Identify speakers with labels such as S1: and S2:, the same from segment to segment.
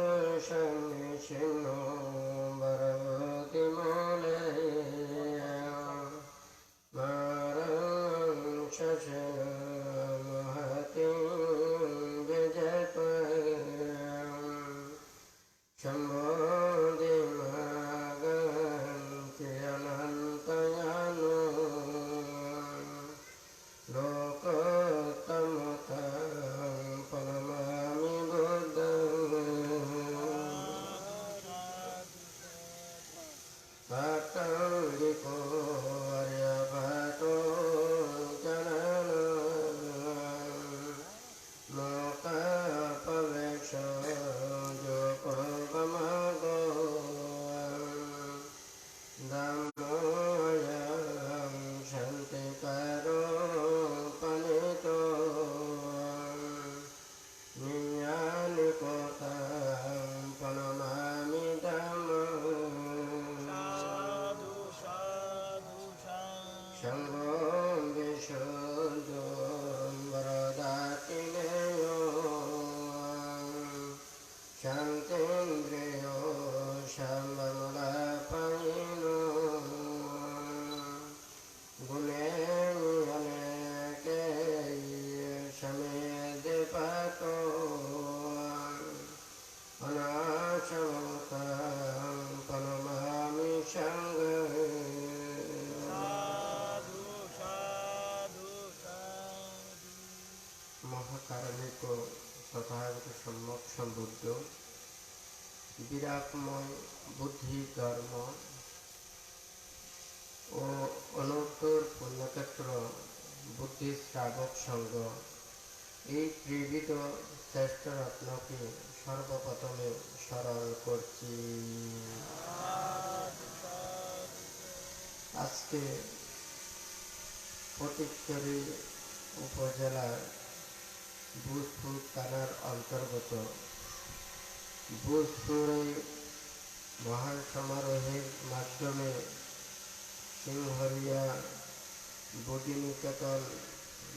S1: योषन्निशिन्नो भरवति मूले मारं शशमहतिं विजयत्वं शम्भोदिमागन्ति अनन्तयानो लोकोत्तमतं प्रणमामि बुद्धं पातङ्गिको आर्यभटो जननं लोकापवेक्षो जोपगमगो धम्मोऽयं शान्तिकरो पनितो नियानिकोतं प्रणमामि धम्मं शम्भों विशुद्धं वरदातिनेयो शान्तेन्द्रियो शम्भमुलपयिनो गुणेऽनेके शमेदपातो अनाशवतं प्रणमामि सङ्घं মহাকারণিক তথাগত সম্যক সম্বুদ্ধ বিরাটময় বুদ্ধি ধর্ম ও অনুত্তর পুণ্যক্ষেত্র বুদ্ধি শ্রাবক সংঘ এই ত্রিবিধ শ্রেষ্ঠ রত্নকে সর্বপ্রথমে স্মরণ করছি। আজকে ফটিকছড়ি উপজেলার ভোজপুর থানার অন্তর্গত ভোজপুরে মহান সমারোহের মাধ্যমে সিংহরিয়া বোধিনিকেতন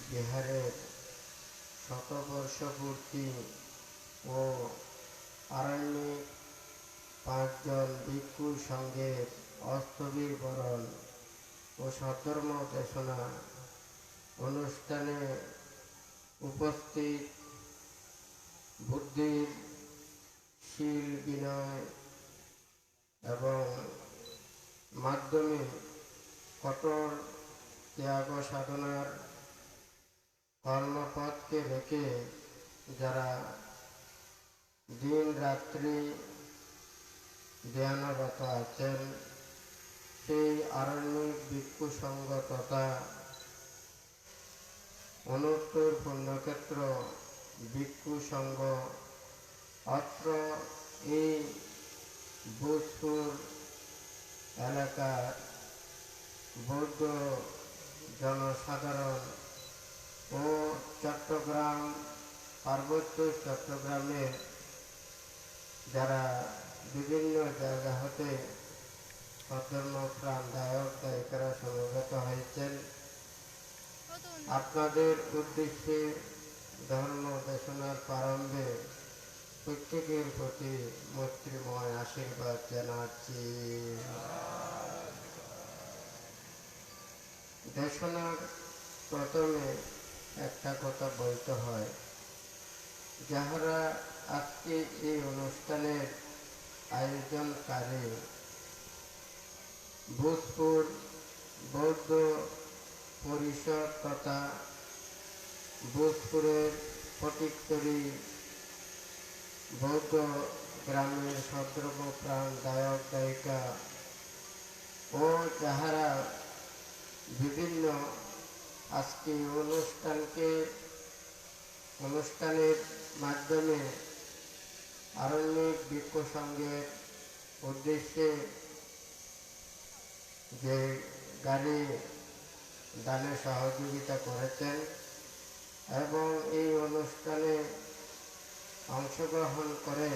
S1: বিহারের শতবর্ষপূর্তি ও আরণ্যিক 5 জন ভিক্ষু সংঘের অস্তবীর বরণ ও সধর্ম দেশনা অনুষ্ঠানে উপস্থিত বুদ্ধির শীল বিনয় এবং মাধ্যমে কঠোর ত্যাগ সাধনার কর্মপথকে রেখে যারা দিন রাত্রি ধ্যানরত আছেন সেই আরণ্যিক ভিক্ষু সংঘ তথা অনুত্তর পুণ্যক্ষেত্র ভিক্ষু সংঘ অত্র এই ভোজপুর এলাকার বৌদ্ধ জনসাধারণ ও চট্টগ্রাম পার্বত্য চট্টগ্রামের যারা বিভিন্ন জায়গা হতে সধর্ম প্রাণ দায়ক দায়িকারা সমবেত হয়েছেন, আপনাদের উদ্দেশ্যে ধর্ম দেশনার প্রারম্ভে প্রত্যেকের প্রতি মৈত্রীময় আশীর্বাদ জানাচ্ছি। দেশনার প্রথমে একটা কথা বলতে হয়, যাহারা আজকে এই অনুষ্ঠানের আয়োজনকারী ভোজপুর বৌদ্ধ পরিষদ তথা ভোজপুরের ফটিকছড়ি বৌদ্ধ গ্রামের সদ্রব প্রাণ দায়ক দায়িকা ও যাহারা বিভিন্ন আজকে অনুষ্ঠানের মাধ্যমে আরণ্যিক ভিক্ষু সংঘের উদ্দেশ্যে যে গাড়ি দানে সহযোগিতা করেছেন এবং এই অনুষ্ঠানে অংশগ্রহণ করে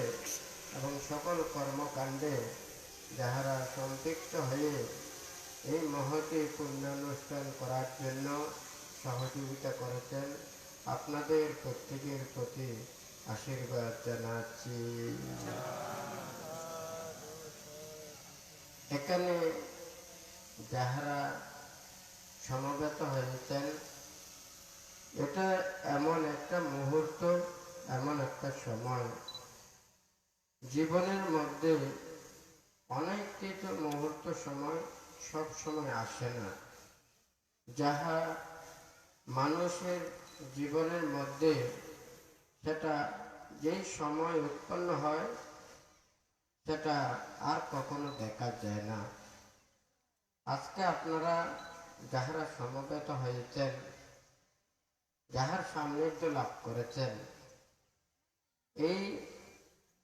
S1: এবং সকল কর্মকাণ্ডে যাহারা সম্পৃক্ত হয়ে এই মহতী পুণ্যানুষ্ঠান করার জন্য সহযোগিতা করেছেন, আপনাদের প্রত্যেকের প্রতি আশীর্বাদ জানাচ্ছি। এখানে যাহারা সমবেত হয়েছেন, এটা এমন একটা মুহূর্ত, এমন একটা সময়, জীবনের মধ্যে অনেক কিছু মুহূর্ত সময় সব সময় আসে না, যাহা মানুষের জীবনের মধ্যে সেটা যেই সময় উৎপন্ন হয় সেটা আর কখনো দেখা যায় না। আজকে আপনারা যাহারা সমবেত হয়েছেন, যাহার সান্নিধ্য লাভ করেছেন, এই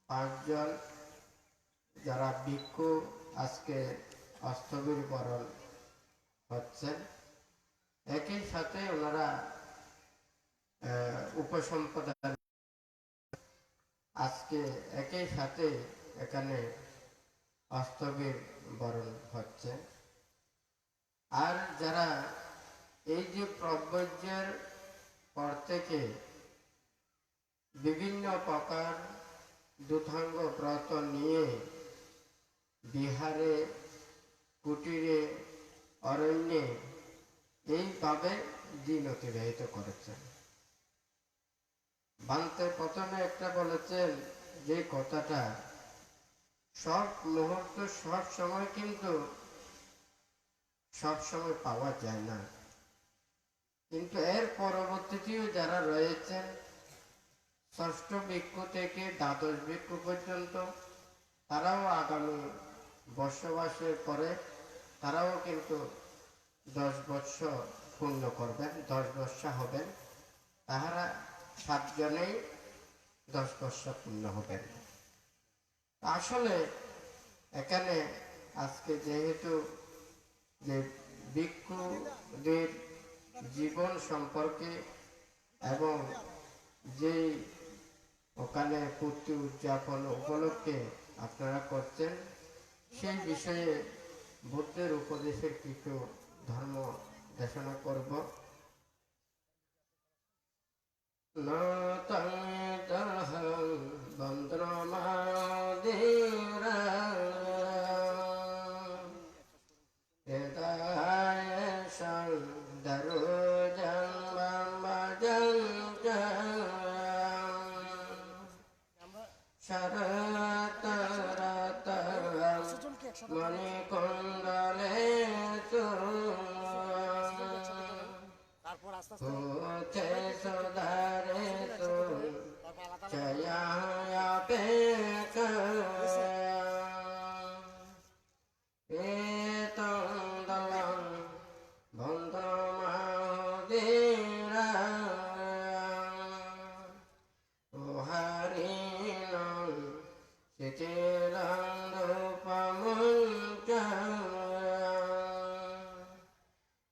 S1: 5 জন যারা ভিক্ষু আজকে অস্তবীর বরণ হচ্ছেন, একই সাথে ওনারা উপসম্পদা আজকে একই সাথে এখানে অস্তবীর বরণ হচ্ছে। আর যারা এই যে প্রব্রজের পর থেকে বিভিন্ন প্রকার দুধাঙ্গ ব্রত নিয়ে বিহারে, কুটিরে, অরণ্যে এইভাবে দিন অতিবাহিত করেছেন। বান্তে প্রথমে একটা বলেছেন যে কথাটা, সব মুহূর্ত সব সময় কিন্তু সব সময় পাওয়া যায় না, কিন্তু এর পরবর্তীতেও যারা রয়েছেন, ষষ্ঠ ভিক্ষু থেকে দ্বাদশ ভিক্ষু পর্যন্ত, তারাও আগামী বসবাসের পরে তারাও কিন্তু 10 বৎসর পূর্ণ করবেন, 10 বৎসর হবেন। তাহারা 7 জনেই 10 বৎসর পূর্ণ হবেন। আসলে এখানে আজকে যেহেতু যে ভিক্ষুদের জীবন সম্পর্কে এবং যে ওখানে পূর্তি উদযাপন উপলক্ষে আপনারা করছেন, সেই বিষয়ে বুদ্ধের উপদেশের কিছু ধর্ম দেশনা করব। মনে কুণ্ডলে হতে সুধারে তো জয়া পেক দলং বন্ধ মাহুদীরা ও হরিণ শিথিলং রূপমুঞ্চ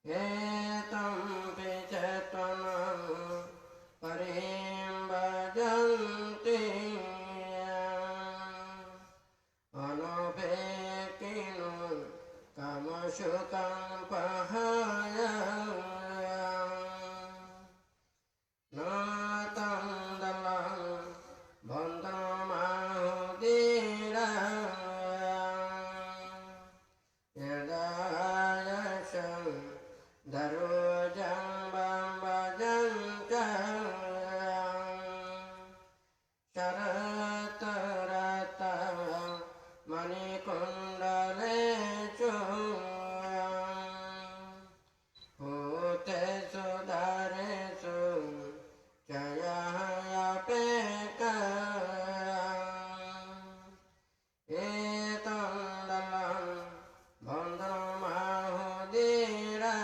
S1: এতম বিচেতনং পরিম ভজন্তি অনবেকিনো কামসুখং পহায় নাতং দলং বন্ধমাহুদীরা যদায়সং দরোজং ভজন্ত শরতরত মণিকুণ্ডলে হতে সুধারেষু জয়াপেক এতং দলং বন্ধমাহুদীরা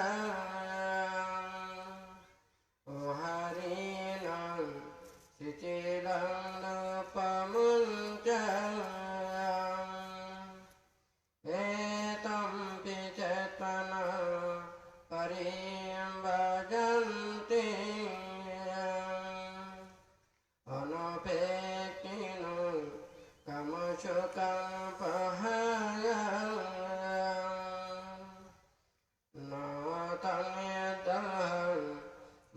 S1: ও হরিণং শিথিলং রূপমুঞ্চ এতম বিচেতনং পরিম ভজন্তি অনপেক্ষিনো কামসুখং পহায় নতং দলং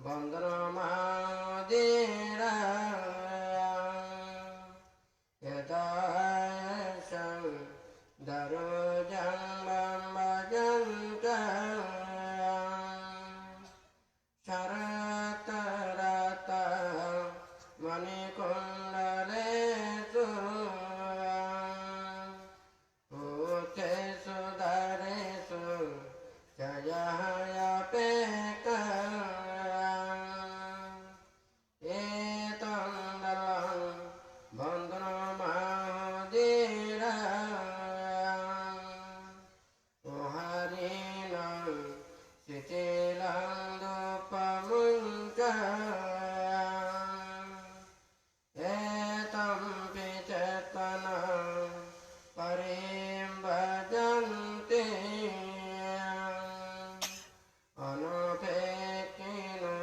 S1: বন্ধমাহুদীরা মণিকুণ্ডলে উতে সুধারেষু জয়াপেক এতং দলং বন্দনমাহুদীরা উহারিণং শিথিলং ধূপমুঞ্চং এতং পিচেতনং পরিং ভজন্তি অনুপেক্ষিনো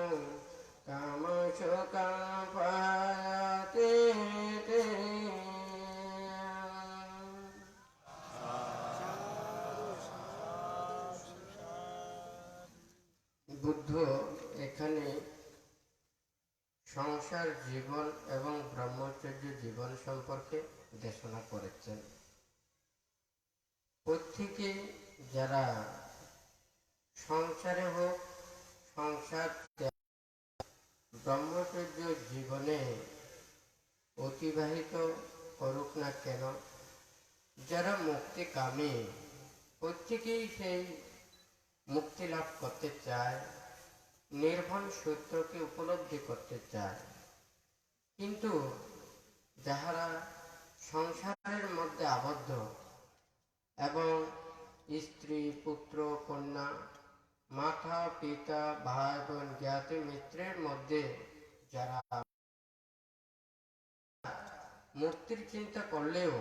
S1: কামসুখং পয়তি বুদ্ধ এখানে সংসার জীবন এবং ব্রহ্মচর্য জীবন সম্পর্কে দেশনা করেছেন। প্রত্যেকে যারা সংসারে হোক সংসার ব্রহ্মচর্য জীবনে অতিবাহিত করুক না কেন, যারা মুক্তিকামী প্রত্যেকেই সেই মুক্তি লাভ করতে চায়, নির্বাণ সত্যকে উপলব্ধি করতে চায়। কিন্তু যাহারা সংসারের মধ্যে আবদ্ধ এবং স্ত্রী পুত্র কন্যা মাতা পিতা ভাই বোন জ্ঞাতি মিত্রের মধ্যে যারা মুক্তির চিন্তা করলেও,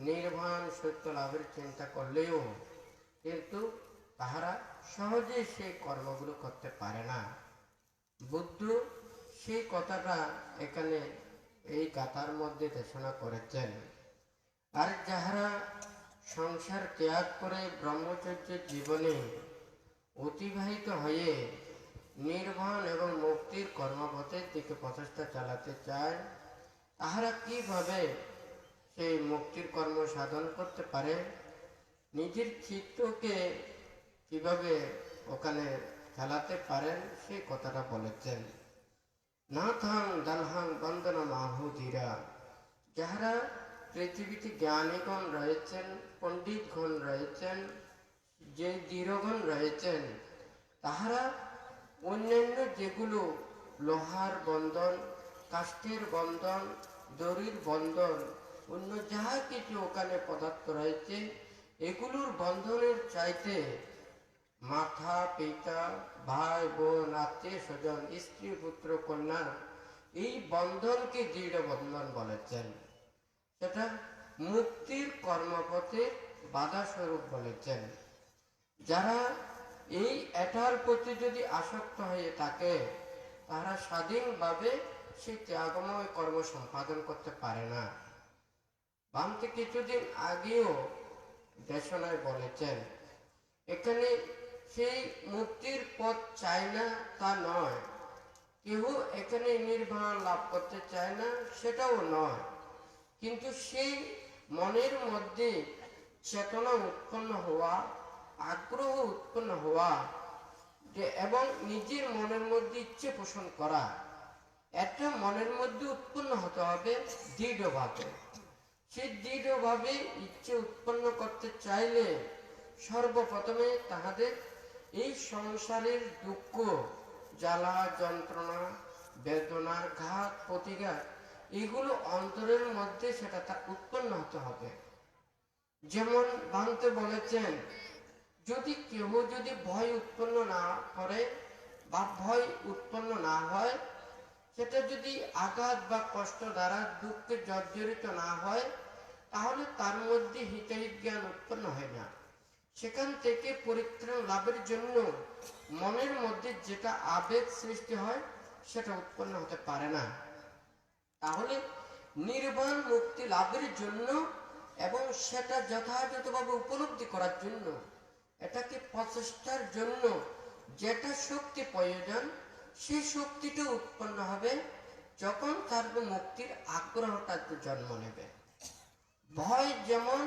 S1: নির্বাণ সত্য লাভের চিন্তা করলেও কিন্তু তাহারা সহজে সেই কর্মগুলো করতে পারে না। বুদ্ধ সেই কথাটা এখানে এই গাথার মধ্যে দেশনা করেছেন। আর যাহারা সংসার ত্যাগ করে ব্রহ্মচর্য জীবনে অতিবাহিত হয়ে নির্বাণ এবং মুক্তির কর্মপথের দিকে প্রচেষ্টা চালাতে চায়, তাহারা কিভাবে সেই মুক্তির কর্ম সাধন করতে পারে, নিজের চিত্তকে কিভাবে ওখানে চালাতে পারেন সেই কথাটা বলেছেন। নাথাং দালহাং বন্দনম আহুতিরা, যাহারা পৃথিবীতে জ্ঞানীগণ রয়েছেন, পণ্ডিতগণ রয়েছেন, যে দৃঢ়গণ রয়েছেন, তাহারা অন্যান্য যেগুলো লোহার বন্ধন, কাষ্ঠের বন্ধন, দড়ির বন্ধন, অন্য যাহা কিছু ওখানে পদার্থ রয়েছে, এগুলোর বন্ধনের চাইতে মাতা পিতা ভাই বোন আত্মীয় স্বজন স্ত্রী পুত্র কন্যা এই বন্ধনকে দৃঢ় বন্ধন বলেছেন। সেটা মুক্তির কর্মপথে বাধা স্বরূপ বলেছেন। যারা এই এটার প্রতি যদি আসক্ত হয়ে থাকে, তারা স্বাধীনভাবে সেই ত্যাগময় কর্ম সম্পাদন করতে পারে না। বামতে কিছুদিন আগেও দেশনায় বলেছেন, এখানে সেই মুক্তির পথ চায় না তা নয়, কেউ এখানে নির্বাণ লাভ করতে চায় না সেটাও নয়, কিন্তু সেই মনের মধ্যে চেতনা উৎপন্ন হওয়া, আগ্রহ উৎপন্ন হওয়া যে এবং নিজের মনের মধ্যে ইচ্ছে পোষণ করা, এটা মনের মধ্যে উৎপন্ন হতে হবে দৃঢ়ভাবে। সেই দৃঢ়ভাবে ইচ্ছে উৎপন্ন করতে চাইলে সর্বপ্রথমে তাহাদের এই সংসারের দুঃখ জ্বালা যন্ত্রণা বেদনার ঘাত প্রতিঘাত এগুলো অন্তরের মধ্যে সেটা তা উৎপন্ন হতে হবে। যেমন ভাঙতে বলেছেন, যদি কেউ যদি ভয় উৎপন্ন না করে বা ভয় উৎপন্ন না হয়, সেটা যদি আঘাত বা কষ্ট দ্বারা দুঃখে জর্জরিত না হয়, তাহলে তার মধ্যে হিতাহিত জ্ঞান উৎপন্ন হয় না। সেখান থেকে পরিত্রাণ লাভের জন্য মনের মধ্যে যেটা আবেগ সৃষ্টি হয় সেটা উৎপন্ন হতে পারে না। তাহলে নির্বাণ মুক্তি লাভের জন্য এবং সেটা যথাযথভাবে উপলব্ধি করার জন্য, এটাকে প্রচেষ্টার জন্য যেটা শক্তি প্রয়োজন, সেই শক্তিটা উৎপন্ন হবে যখন তার মুক্তির আগ্রহটা জন্ম নেবে। ভয় যেমন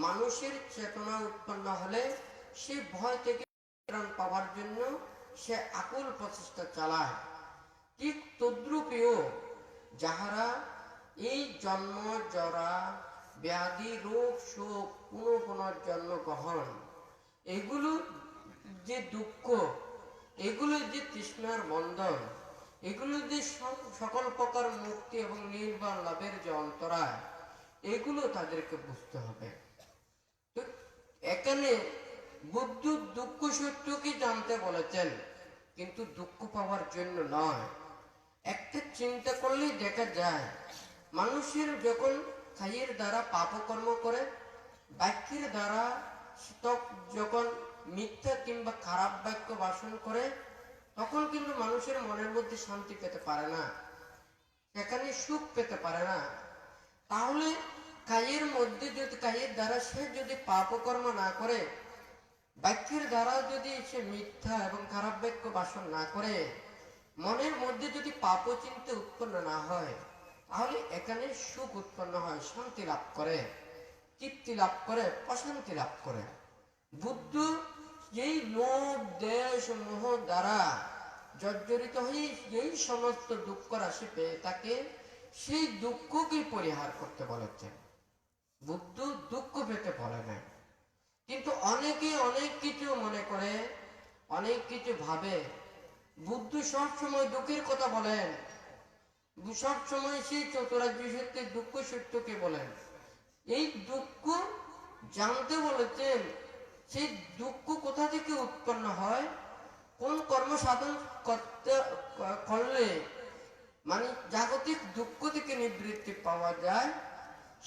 S1: মানুষের চেতনা উৎপন্ন হলে সেই ভয় থেকে পরিত্রাণ পাওয়ার জন্য সে আকুল প্রচেষ্টা চালায়, ঠিক তদ্রূপেও যাহারা এই জন্ম জরা ব্যাধি রোগ শোক পুনঃপুনর্জন্ম গ্রহণ, এগুলো যে দুঃখ, এগুলো যে তৃষ্ণার বন্ধন, এগুলো যে সকল প্রকার মুক্তি এবং নির্বাণ লাভের যে অন্তরায়, এগুলো তাদেরকে বুঝতে হবে। তো এখানে বুদ্ধ দুঃখ সত্যকে জানতে বলেছেন, কিন্তু দুঃখ পাওয়ার জন্য নয়। একটা চিন্তা করলেই দেখা যায়, মানুষের যখন কায়ের দ্বারা পাপকর্ম করে, বাক্যের দ্বারা যখন মিথ্যা কিংবা খারাপ বাক্য ভাষণ করে, তখন কিন্তু মানুষের মনের মধ্যে শান্তি পেতে পারে না, সেখানে সুখ পেতে পারে না। তাহলে কায়ের মধ্যে যদি কায়ের দ্বারা সে যদি পাপকর্ম না করে, বাক্যের দ্বারা যদি সে মিথ্যা এবং খারাপ বাক্য ভাষণ না করে, মনের মধ্যে যদি পাপ চিন্তা উৎপন্ন না হয়, তাহলে এখানে সুখ উৎপন্ন হয়, শান্তি লাভ করে, তৃপ্তি লাভ করে, প্রশান্তি লাভ করে। বুদ্ধ যেই লোভ দেশ মোহ দ্বারা জর্জরিত হয়ে যেই সমস্ত দুঃখ রাশি পেয়ে থাকে, সেই দুঃখকে পরিহার করতে বলেছেন। বুদ্ধ দুঃখ পেতে বলে নাই। কিন্তু অনেকে অনেক কিছু মনে করে, অনেক কিছু ভাবে। বুদ্ধ সব সময় দুঃখের কথা বলেন, সব সময় সেই চতুরার্য সত্যের দুঃখ সত্যকে বলেন। এই দুঃখ জানতে বলেছেন, সেই দুঃখ কোথা থেকে উৎপন্ন হয়, কোন কর্ম সাধন করলে মানে জাগতিক দুঃখ থেকে নিবৃত্তি পাওয়া যায়,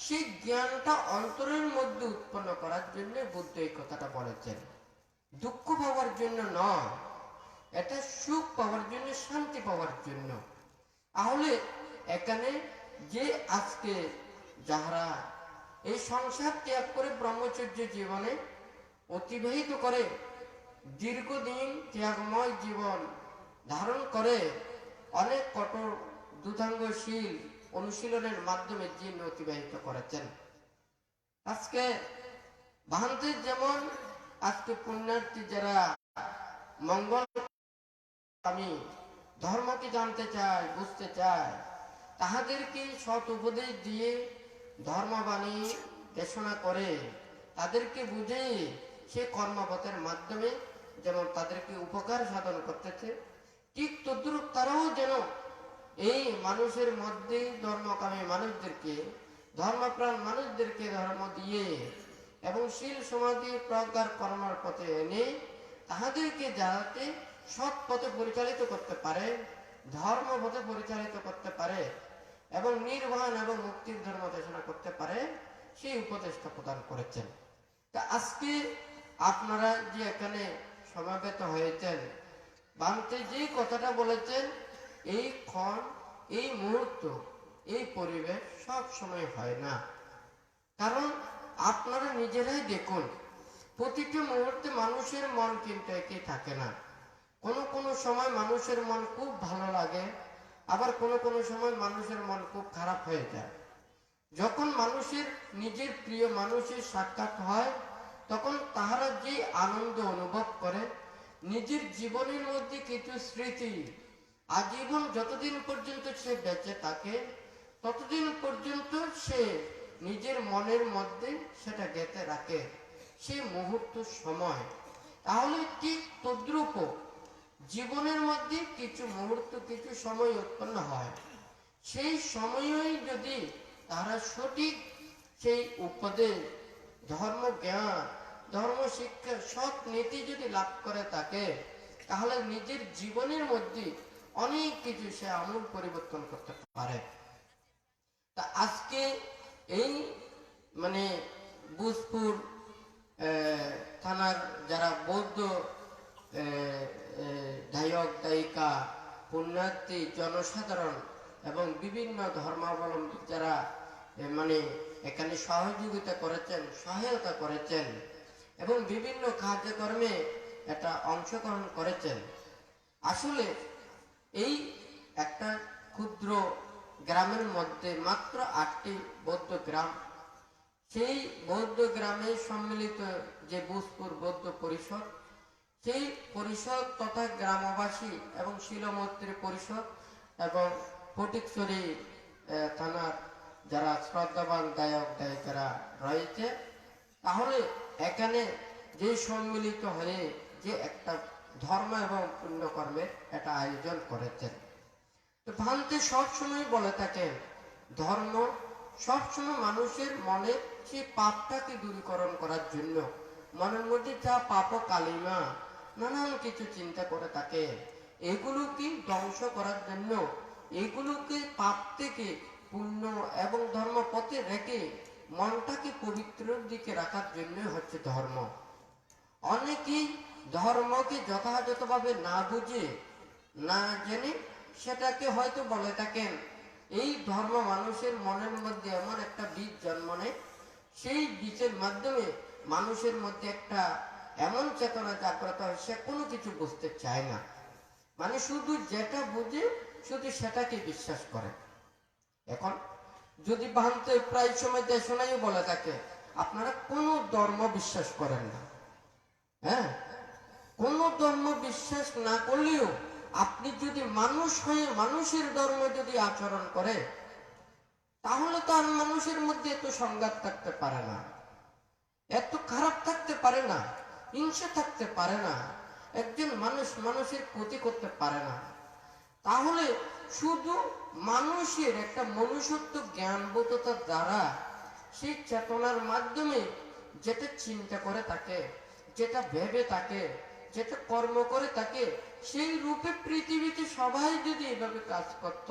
S1: সেই জ্ঞানটা অন্তরের মধ্যে উৎপন্ন করার জন্য বুদ্ধ এই কথাটা বলেছেন। দুঃখ পাওয়ার জন্য নয়, এটা সুখ পাওয়ার জন্য, শান্তি পাওয়ার জন্য। তাহলে এখানে যে আজকে যাহারা এই সংসার ত্যাগ করে ব্রহ্মচর্য জীবনে অতিবাহিত করে, দীর্ঘদিন ত্যাগময় জীবন ধারণ করে, অনেক কঠোর দুধাঙ্গশীল অনুশীলনের মাধ্যমে জীবন অতিবাহিত করেছেন। আজকে ভান্তির যেমন আজকে পুণ্যার্থী যারা মঙ্গল আমি ধর্মকে জানতে চায়, বুঝতে চায়, তাহাদেরকে সৎ উপদেশ দিয়ে ধর্মবাণী দেশনা করে, তাদেরকে বুঝে সে কর্মপথের মাধ্যমে যেমন তাদেরকে উপকার সাধন করতেছে, ঠিক তদ্রুপ তারাও যেন এই মানুষের মধ্যে ধর্মকামী মানুষদেরকে, ধর্মপ্রাণ মানুষদেরকে ধর্ম দিয়ে এবং শীল সমাধি প্রজ্ঞার কর্মের পথে এনে তাহাদেরকে যাতে সৎ পথে পরিচালিত করতে পারে, ধর্ম পথে পরিচালিত করতে পারে এবং নির্বাণ এবং মুক্তির ধর্ম দেশনা করতে পারে, সেই উপদেশটা প্রদান করেছেন। তা আজকে আপনারা যে এখানে সমাবেত হয়েছেন, বান্তে যে কথাটা বলেছেন, এই ক্ষণ, এই মুহূর্ত, এই পরিবেশ সব সময় হয় না। কারণ আপনারা নিজেরাই দেখুন, প্রতিটি মুহূর্তে মানুষের মন কিন্তু একই থাকে না। কোনো সময় মানুষের মন খুব ভালো লাগে, আবার কোনো সময় মানুষের মন খুব খারাপ হয়ে যায়। যখন মানুষের নিজের প্রিয় মানুষের সাক্ষাৎ হয়, তখন তাহারা যে আনন্দ অনুভব করে, নিজের জীবনের মধ্যে কিছু স্মৃতি আজীবন যতদিন পর্যন্ত সে বেঁচে থাকে, ততদিন পর্যন্ত সে নিজের মনের মধ্যে সেটা গেঁথে রাখে, সেই মুহূর্ত সময়। তাহলে ঠিক তদ্রূপ জীবনের মধ্যে কিছু মুহূর্ত, কিছু সময় উৎপন্ন হয়, সেই সময়ই যদি তারা সঠিক সেই উপদেশ, ধর্ম জ্ঞান, ধর্ম শিক্ষা, সৎ নীতি যদি লাভ করে থাকে, তাহলে নিজের জীবনের মধ্যে অনেক কিছু সে আমূল পরিবর্তন করতে পারে। তা আজকে এই মানে বুজপুর থানার যারা বৌদ্ধ দায়ক দায়িকা, পুণ্যার্থী, জনসাধারণ এবং বিভিন্ন ধর্মাবলম্বী যারা মানে এখানে সহযোগিতা করেছেন, সহায়তা করেছেন এবং বিভিন্ন কার্যক্রমে এটা অংশগ্রহণ করেছেন। আসলে এই একটা ক্ষুদ্র গ্রামের মধ্যে মাত্র 8টি বৌদ্ধ গ্রাম, সেই বৌদ্ধ গ্রামে সম্মিলিত যে বুজপুর বৌদ্ধ পরিষদ, সেই পরিষদ তথা গ্রামবাসী এবং শিলমৈত্রী পরিষদ এবং ফটিকছড়ি থানার যারা শ্রদ্ধাবান গায়ক গায়িকারা রয়েছে, তাহলে এখানে যে সম্মিলিত হয়ে যে একটা ধর্ম এবং পুণ্যকর্মের একটা আয়োজন করেছেন। তো ভান্তে সবসময় বলে থাকেন ধর্ম সবসময় মানুষের মনে সেই পাপটাকে দূরীকরণ করার জন্য, মনের মধ্যে যা পাপ কালিমা নানান কিছু চিন্তা করে থাকে, এগুলোকে ধ্বংস করার জন্য, এগুলোকে পাপ থেকে পুণ্য এবং ধর্ম পথে রেখে মনটাকে পবিত্র দিকে রাখার জন্য হচ্ছে ধর্ম। অনেকেই ধর্মকে যথাযথভাবে না বুঝে না জেনে সেটাকে হয়তো বলে থাকেন এই ধর্ম মানুষের মনের মধ্যে এমন একটা বীজ জন্ম নেয়, সেই বীজের মাধ্যমে মানুষের মধ্যে একটা এমন চেতনা জাগ্রত হয়, সে কোনো কিছু বুঝতে চায় না, মানে শুধু যেটা বুঝে শুধু সেটাকে বিশ্বাস করে। এখন যদি ভাঙতে প্রায় সময় দেশনাই বলে থাকে আপনারা কোনো ধর্ম বিশ্বাস করেন না, হ্যাঁ, কোনো ধর্ম বিশ্বাস না করলেও আপনি যদি মানুষ হয়ে মানুষের ধর্ম যদি আচরণ করে, তাহলে তো আর মানুষের মধ্যে এত সংঘাত থাকতে পারে না, এত খারাপ থাকতে পারে না, হিংসা থাকতে পারে না, একজন মানুষ মানুষের ক্ষতি করতে পারে না। তাহলে শুধু মানুষের একটা মনুষ্যত্ব জ্ঞানবোধতার দ্বারা সেই চেতনার মাধ্যমে যেটা চিন্তা করে থাকে, যেটা ভেবে থাকে, যেটা কর্ম করে থাকে, সেই রূপে পৃথিবীতে সবাই যদি এইভাবে কাজ করত,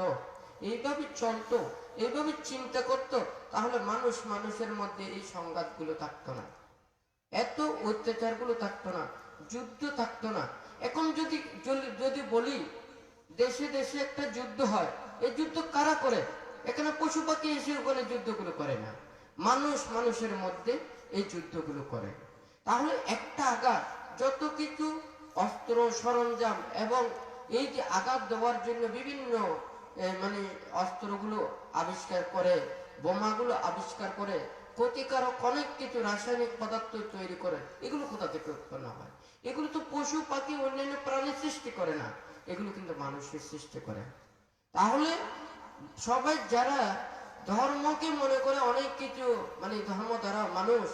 S1: এইভাবে চলতো, এইভাবে চিন্তা করত, তাহলে মানুষ মানুষের মধ্যে এই সংঘাতগুলো থাকতো না, এত অত্যাচারগুলো থাকতো না, যুদ্ধ থাকতো না। এখন যদি যদি বলি দেশে দেশে একটা যুদ্ধ হয়, এই যুদ্ধ কারা করে? এখানে পশু পাখি এসে ওখানে যুদ্ধগুলো করে না, মানুষ মানুষের মধ্যে এই যুদ্ধগুলো করে। তাহলে একটা আঘাত, যত কিছু অস্ত্র সরঞ্জাম এবং এই যে আঘাত দেওয়ার জন্য বিভিন্ন মানে অস্ত্রগুলো আবিষ্কার করে, বোমাগুলো আবিষ্কার করে, ক্ষতিকারক অনেক কিছু রাসায়নিক পদার্থ তৈরি করে, এগুলো কোথা থেকে উৎপন্ন হয়? এগুলো তো পশু পাখি অন্যান্য প্রাণী সৃষ্টি করে না, এগুলো কিন্তু মানুষের সৃষ্টি করে। তাহলে সবাই যারা ধর্মকে মনে করে অনেক কিছু, মানে ধর্ম দ্বারা মানুষ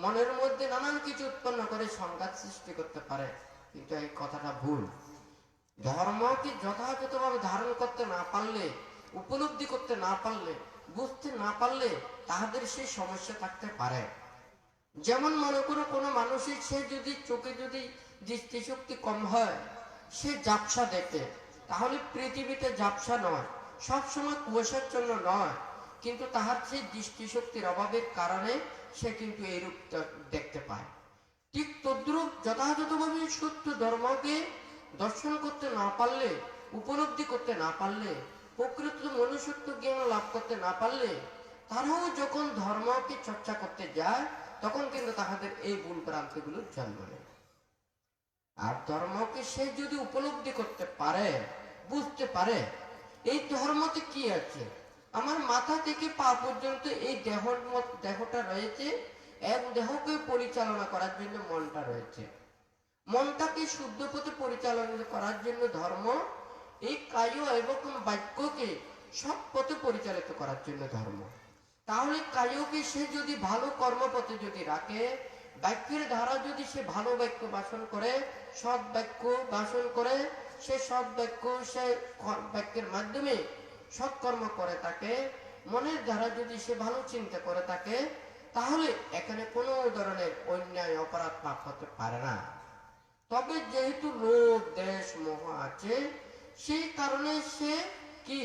S1: মনের মধ্যে নানান কিছু উৎপন্ন করে সংঘাত সৃষ্টি করতে পারে, কিন্তু এই কথাটা ভুল। ধর্মকে যথাযথভাবে ধারণ করতে না পারলে, উপলব্ধি করতে না পারলে, বুঝতে না পারলে তাহাদের সেই সমস্যা থাকতে পারে। যেমন মনে করো কোনো মানুষের সে যদি চোখে যদি দৃষ্টিশক্তি কম হয়, সে ঝাপসা দেখে, তাহলে পৃথিবীতে ঝাপসা নয়, সবসময় কুয়াশার জন্য নয়, কিন্তু তাহার সেই দৃষ্টিশক্তির অভাবের কারণে সে কিন্তু এই রূপটা দেখতে পায়। ঠিক তদ্রূপ যথাযথভাবে সত্য ধর্মকে দর্শন করতে না পারলে, উপলব্ধি করতে না পারলে, প্রকৃত মনুষ্যত্ব জ্ঞান লাভ করতে না পারলে, তারাও যখন ধর্মকে চর্চা করতে যায়, তখন কিন্তু তাহাদের এই ভুল ভ্রান্তিগুলো জন্ম নেয়। আর ধর্মকে সে যদি উপলব্ধি করতে পারে, বুঝতে পারে এই ধর্মতে কি আছে, আমার মাথা থেকে পা পর্যন্ত এই দেহটা রয়েছে, এক দেহকে পরিচালনা করার জন্য মনটা রয়েছে, মনটাকে শুদ্ধ পথে পরিচালনা করার জন্য ধর্ম, এই কায় এবং বাক্যকে সৎ পথে পরিচালিত করার জন্য ধর্ম। তাহলে কায়কে সে যদি ভালো কর্মপথে যদি রাখে, বাক্যের ধারা যদি সে ভালো বাক্য ভাষণ করে, সৎ বাক্য ভাষণ করে, সে সৎ বাক্য, সে বাক্যের মাধ্যমে সৎকর্ম করে থাকে, মনের দ্বারা যদি সে ভালো চিন্তা করে থাকে, তাহলে এখানে কোনো ধরনের অন্যায় অপরাধ পাপ হতে পারে না। তবে যেহেতু লোভ দেশ মোহ আছে, সেই কারণে সে কি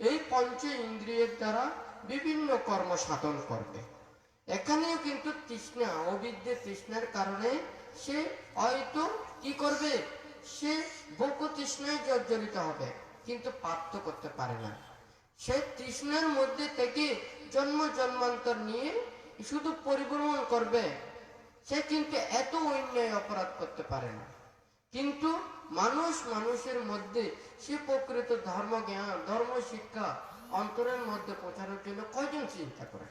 S1: এই পঞ্চ ইন্দ্রিয়ের দ্বারা বিভিন্ন কর্ম সাধন করবে। এখানেও কিন্তু তৃষ্ণা, অবিদ্যে তৃষ্ণার কারণে সে হয়তো কি করবে, সে ভোগ তৃষ্ণায় জর্জরিত হবে, কিন্তু পাপ তো করতে পারে না। সে তৃষ্ণার মধ্যে থেকে জন্ম জন্মান্তর নিয়ে শুধু পরিভ্রমণ করবে, সে কিন্তু এত অন্যায় অপরাধ করতে পারে না। কিন্তু মানুষ মানুষের মধ্যে সে প্রকৃত ধর্ম জ্ঞান, ধর্ম শিক্ষা অন্তরের মধ্যে পৌঁছানোর জন্য কয়জন চিন্তা করে?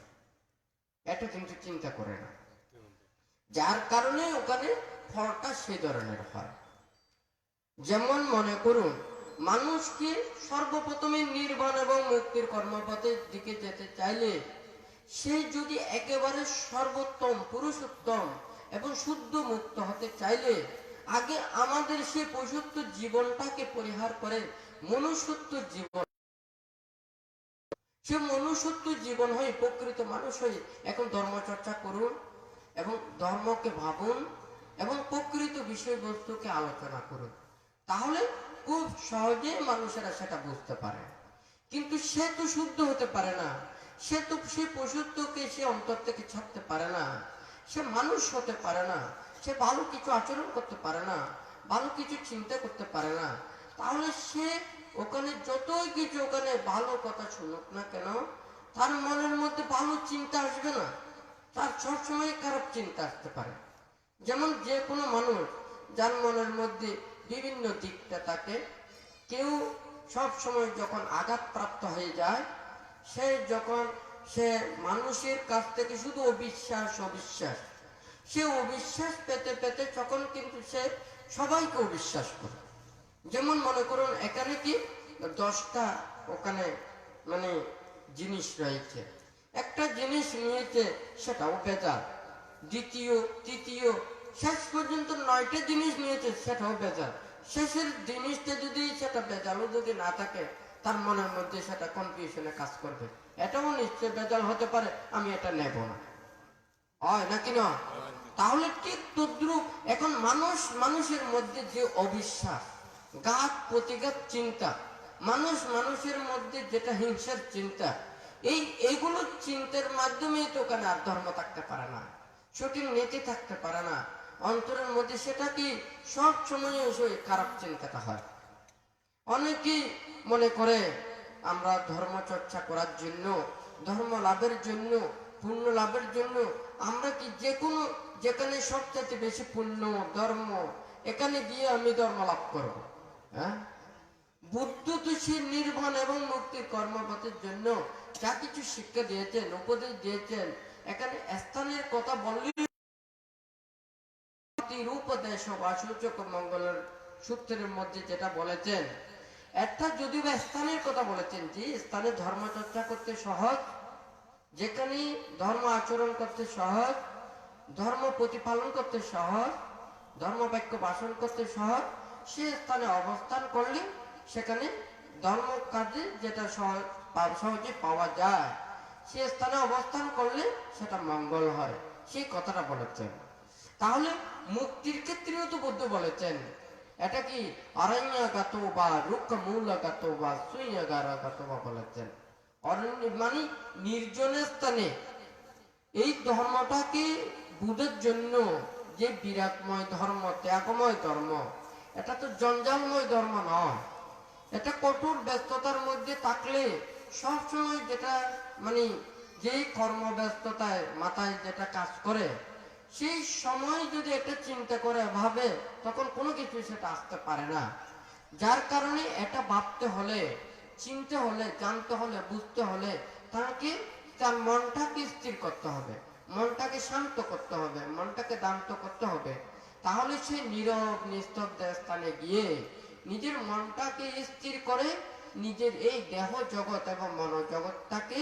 S1: এটা কিন্তু চিন্তা করে না, যার কারণে ওখানে ফলটা সে ধরনের হয়। যেমন মনে করুন মানুষকে সর্বপ্রথমে নির্বাণ এবং মুক্তির কর্মপথের দিকে যেতে চাইলে সে যদি একেবারে সর্বোত্তম পুরুষোত্তম এবং শুদ্ধ মুক্ত হতে চাইলে আগে আমাদের সেই পশুত্ব জীবনটাকে পরিহার করে মনুষ্যত্ব জীবন, সে মনুষ্যত্ব জীবন হয়ে প্রকৃত মানুষ হয়ে এখন ধর্মচর্চা করুন এবং ধর্মকে ভাবুন এবং প্রকৃত বিষয়বস্তুকে আলোচনা করুন, তাহলে খুব সহজে মানুষেরা সেটা বুঝতে পারে। কিন্তু সে তো শুদ্ধ হতে পারে না, সে তো সে পশুত্বকে সে অন্তর থেকে ছাড়তে পারে না, সে মানুষ হতে পারে না, সে ভালো কিছু আচরণ করতে পারে না, ভালো কিছু চিন্তা করতে পারে না, তাহলে সে ওখানে যতই কিছু ওখানে ভালো কথা শুনুক না কেন তার মনের মধ্যে ভালো চিন্তা আসবে না, তার সবসময় খারাপ চিন্তা আসতে পারে। যেমন যে কোনো মানুষ যার মনের মধ্যে বিভিন্ন দিকটা থাকে, কেউ সব সময় যখন আঘাতপ্রাপ্ত হয়ে যায়, সে যখন সে মানুষের কাছ থেকে শুধু অবিশ্বাস অবিশ্বাস, সে অবিশ্বাস পেতে পেতে তখন কিন্তু সে সবাইকে অবিশ্বাস করে। যেমন মনে করুন এখানে কি 10টা ওখানে মানে জিনিস রয়েছে, একটা জিনিস নিয়েছে সেটাও বেজাল, দ্বিতীয় তৃতীয় শেষ পর্যন্ত 9টা জিনিস নিয়েছে সেটাও বেজাল। শেষের জিনিসটা যদি সেটা বেজালও যদি না থাকে তার মনের মধ্যে সেটা কনফিউশনে কাজ করবে, এটাও নিশ্চয় বেজাল হতে পারে, আমি এটা নেব না, হয় নাকি না? তাহলে ঠিক তদ্রুপ এখন মানুষের মধ্যে যে অবিশ্বাস, ঘাত প্রতিঘাত চিন্তা, মানুষের মধ্যে যেটা হিংসার চিন্তা, এইগুলো চিন্তার মাধ্যমেই তো ওখানে আর ধর্ম থাকতে পারে না, সঠিক নীতি থাকতে পারে না, অন্তরের মধ্যে সেটা কি সব সময় খারাপ চিন্তাটা হয়। অনেকেই মনে করে আমরা ধর্ম চর্চা করার জন্য, ধর্ম লাভের জন্য, পুণ্য লাভের জন্য আমরা কি যে কোনো যেখানে সবচেয়ে বেশি পুণ্য ধর্ম এখানে গিয়ে আমি ধর্ম লাভ করব। হ্যাঁ, বুদ্ধ তো সে নির্বাণ এবং মুক্তির কর্মপথের জন্য যা কিছু শিক্ষা দিয়েছেন, উপদেশ দিয়েছেন, এখানে স্থানের কথা বললে রূপদেশ বা সূচক মঙ্গলের সূত্রের মধ্যে যেটা বলেছেন, একটা যদিও স্থানের কথা বলেছেন যে স্থানে ধর্ম চর্চা করতে সহজ, যেখানে ধর্ম আচরণ করতে সহজ, ধর্ম প্রতিপালন করতে সহজ, ধর্ম বাক্য ভাষণ করতে সহজ, সে স্থানে অবস্থান করলে সেখানে ধর্ম কাজে যেটা সহজে পাওয়া যায়, সে স্থানে অবস্থান করলে সেটা মঙ্গল হয়, সেই কথাটা বলেছেন। তাহলে মুক্তির ক্ষেত্রেও তো বুদ্ধ বলেছেন, এটা কি অরণ্যগত বা রুক্ষ মূলগত বা শূন্যগারগত বা বলেছেন, অরণ্য মানে নির্জন স্থানে। এই ধর্মটাকে বুঝার জন্য যে বিরাটময় ধর্ম, ত্যাগময় ধর্ম, এটা তো জঞ্জালময় ধর্ম নয়, এটা কঠোর ব্যস্ততার মধ্যে থাকলে সবসময় যেটা মানে যেই কর্মব্যস্ততায় মাথায় যেটা কাজ করে, সেই সময় যদি এটা চিন্তা করে ভাবে তখন কোনো কিছু সেটা আসতে পারে না। যার কারণে এটা ভাবতে হলে, চিনতে হলে, জানতে হলে, বুঝতে হলে তাকে তার মনটাকে স্থির করতে হবে, মনটাকে শান্ত করতে হবে, মনটাকে দান্ত করতে হবে। তাহলে সে নীরব নিস্তব্ধ স্থানে গিয়ে নিজের মনটাকে স্থির করে নিজের এই দেহ জগৎ এবং মনোজগৎটাকে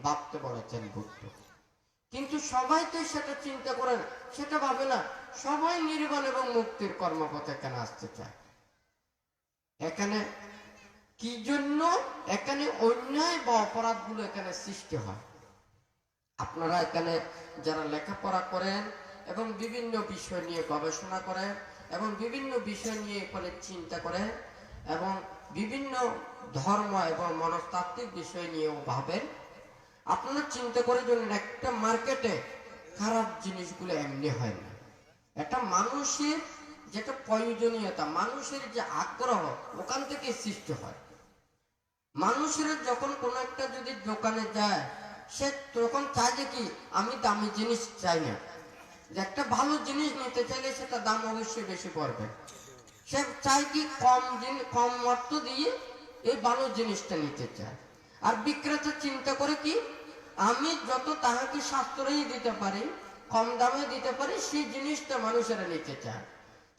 S1: ভাবতে বলেছেন বুদ্ধ। কিন্তু সবাই তো সেটা চিন্তা করে না, সেটা ভাবে না, সবাই নির্বাণ এবং মুক্তির কর্মপথে এখানে আসতে চায়। এখানে কি জন্য? এখানে অন্যায় বা অপরাধ গুলো এখানে সৃষ্টি হয়। আপনারা এখানে যারা লেখাপড়া করেন এবং বিভিন্ন বিষয় নিয়ে গবেষণা করেন এবং বিভিন্ন বিষয় নিয়ে এখানে চিন্তা করেন এবং বিভিন্ন ধর্ম এবং মনস্তাত্ত্বিক বিষয় নিয়েও ভাবেন, আপনারা চিন্তা করে জন্য একটা মার্কেটে খারাপ জিনিসগুলো এমনি হয় না। একটা মানুষের যেটা প্রয়োজনীয়তা, মানুষের যে আগ্রহ ওখান থেকে সৃষ্টি হয়। মানুষের যখন কোনো একটা যদি দোকানে যায়, সে তখন চায় যে কি আমি দামি জিনিস চাই না, যে একটা ভালো জিনিস নিতে চাইলে সেটা দাম অবশ্যই বেশি পড়বে, সে চায় কি কম অর্থ দিয়ে এই ভালো জিনিসটা নিতে চায়। আর বিক্রেতা চিন্তা করে কি আমি যত তাহাকে সাশ্রয়ী দিতে পারি, কম দামে দিতে পারি, সেই জিনিসটা মানুষেরা নিতে চায়।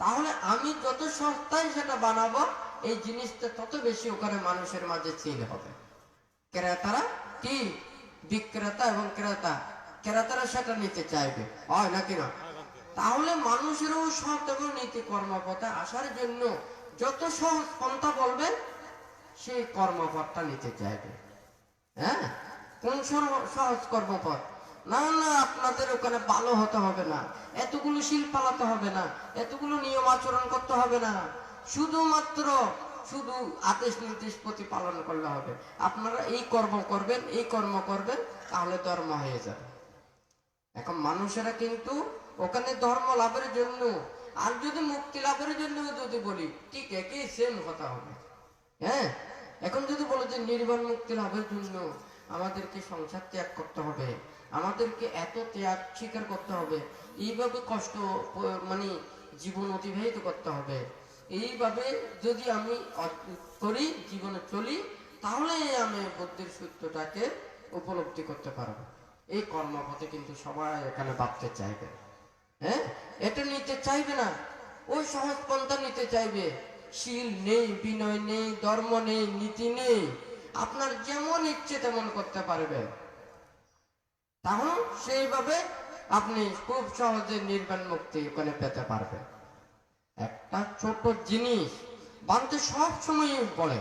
S1: তাহলে আমি যত সস্তায় সেটা বানাবো এই জিনিসটা তত বেশি ওখানে মানুষের মাঝে সেল হবে। ক্রেতারা কি, বিক্রেতা এবং ক্রেতারা সেটা নিতে চাইবে, হয় নাকি না? তাহলে মানুষেরও সৎ এবং নীতি কর্মপথে আসার জন্য যত সহজ পন্থা বলবেন সেই কর্মপথটা নিতে চাইবে। হ্যাঁ, কোন সহজ কর্মপথ? না না, আপনাদের ওখানে ভালো হতে হবে না, এতগুলো শিল পালাতে হবে না, এতগুলো নিয়ম আচরণ করতে হবে না, শুধুমাত্র শুধু আদেশ নির্দেশ প্রতিপালন করলে হবে। আপনারা এই কর্ম করবেন, এই কর্ম করবেন, তাহলে ধর্ম হয়ে যাবে। এখন মানুষেরা কিন্তু ওখানে ধর্ম লাভের জন্য, আর যদি মুক্তি লাভের জন্য যদি বলি, ঠিক একই সেম কথা হবে। হ্যাঁ, এখন যদি বলো যে নির্বাণ মুক্তি লাভের জন্য আমাদেরকে সংসার ত্যাগ করতে হবে, আমাদেরকে এত ত্যাগ স্বীকার করতে হবে, এইভাবে কষ্ট মানে জীবন অতিবাহিত করতে হবে, এইভাবে যদি আমি করি, জীবনে চলি, তাহলে আমি বুদ্ধির সত্যটাকে উপলব্ধি করতে পারবো। এই কর্মপথে কিন্তু সবাই এখানে ভাবতে চাইবে। হ্যাঁ, এটা নিতে চাইবে না, ওই সহজ পন্থা নিতে চাইবে। শীল নেই, বিনয় নেই, ধর্ম নেই, নীতি নেই, আপনার যেমন ইচ্ছে তেমন করতে পারবে, তাহলে সেইভাবে আপনি খুব সহজে নির্বাণ মুক্তি ওখানে পেতে পারবেন। একটা ছোট জিনিস বানতে সবসময় বলে,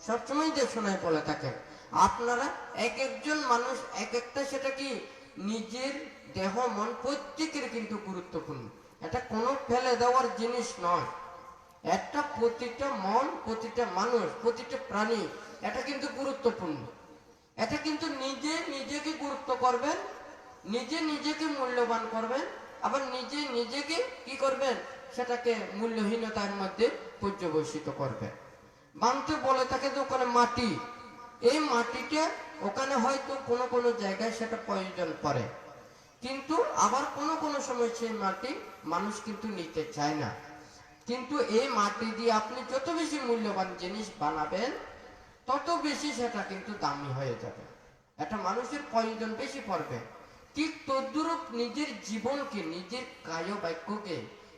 S1: সবসময় যে শোনায় বলে থাকেন, আপনারা এক একজন মানুষ এক একটা, সেটা কি নিজের দেহ মন প্রত্যেকের কিন্তু গুরুত্বপূর্ণ, এটা কোনো ফেলে দেওয়ার জিনিস নয়। একটা প্রতিটা মন, প্রতিটা মানুষ, প্রতিটা প্রাণী, এটা কিন্তু গুরুত্বপূর্ণ। এটা কিন্তু নিজে নিজেকে গুরুত্ব করবেন, নিজে নিজেকে মূল্যবান করবেন, আবার নিজে নিজেকে কি করবেন, সেটাকে মূল্যহীনতার মধ্যে পর্যবসিত করবেন। মানতে বলে থাকে যে ওখানে মাটি, এই মাটিটা ওখানে হয়তো কোনো কোনো জায়গায় সেটা প্রয়োজন পড়ে, কিন্তু আবার কোনো কোনো সময় সেই মাটি মানুষ কিন্তু নিতে চায় না। কিন্তু এই মাটি দিয়ে আপনি যত বেশি মূল্যবান জিনিস বানাবেন, তত বেশি সেটা কিন্তু দামি হয়ে যাবে, এটা মানুষের প্রয়োজন বেশি পড়বে। ঠিক তদ্রূপ নিজের জীবনকে, নিজের কায় বাক্যকে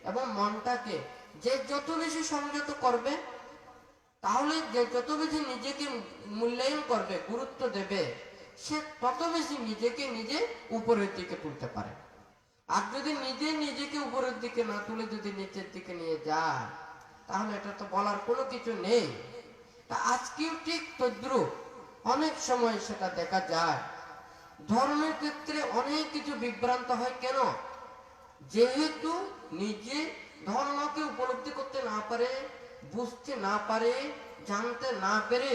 S1: এবং মনটাকে যে যত বেশি সংযত করবে, তাহলে যে যত বেশি নিজেকে মূল্যায়ন করবে, গুরুত্ব দেবে, সে তত বেশি নিজেকে নিজে উপরের দিকে তুলতে পারে। আর যদি নিজে নিজেকে উপরের দিকে না তুলে যদি নিচের দিকে নিয়ে যায়, তাহলে এটা তো বলার কোনো কিছু নেই। তা আজকেও ঠিক তদ্রূপ অনেক সময় সেটা দেখা যায়। ধর্মের ক্ষেত্রে অনেক কিছু বিভ্রান্ত হয়, কেন? যেহেতু নিজে ধর্মকে উপলব্ধি করতে না পারে, বুঝতে না পারে, জানতে না পেরে,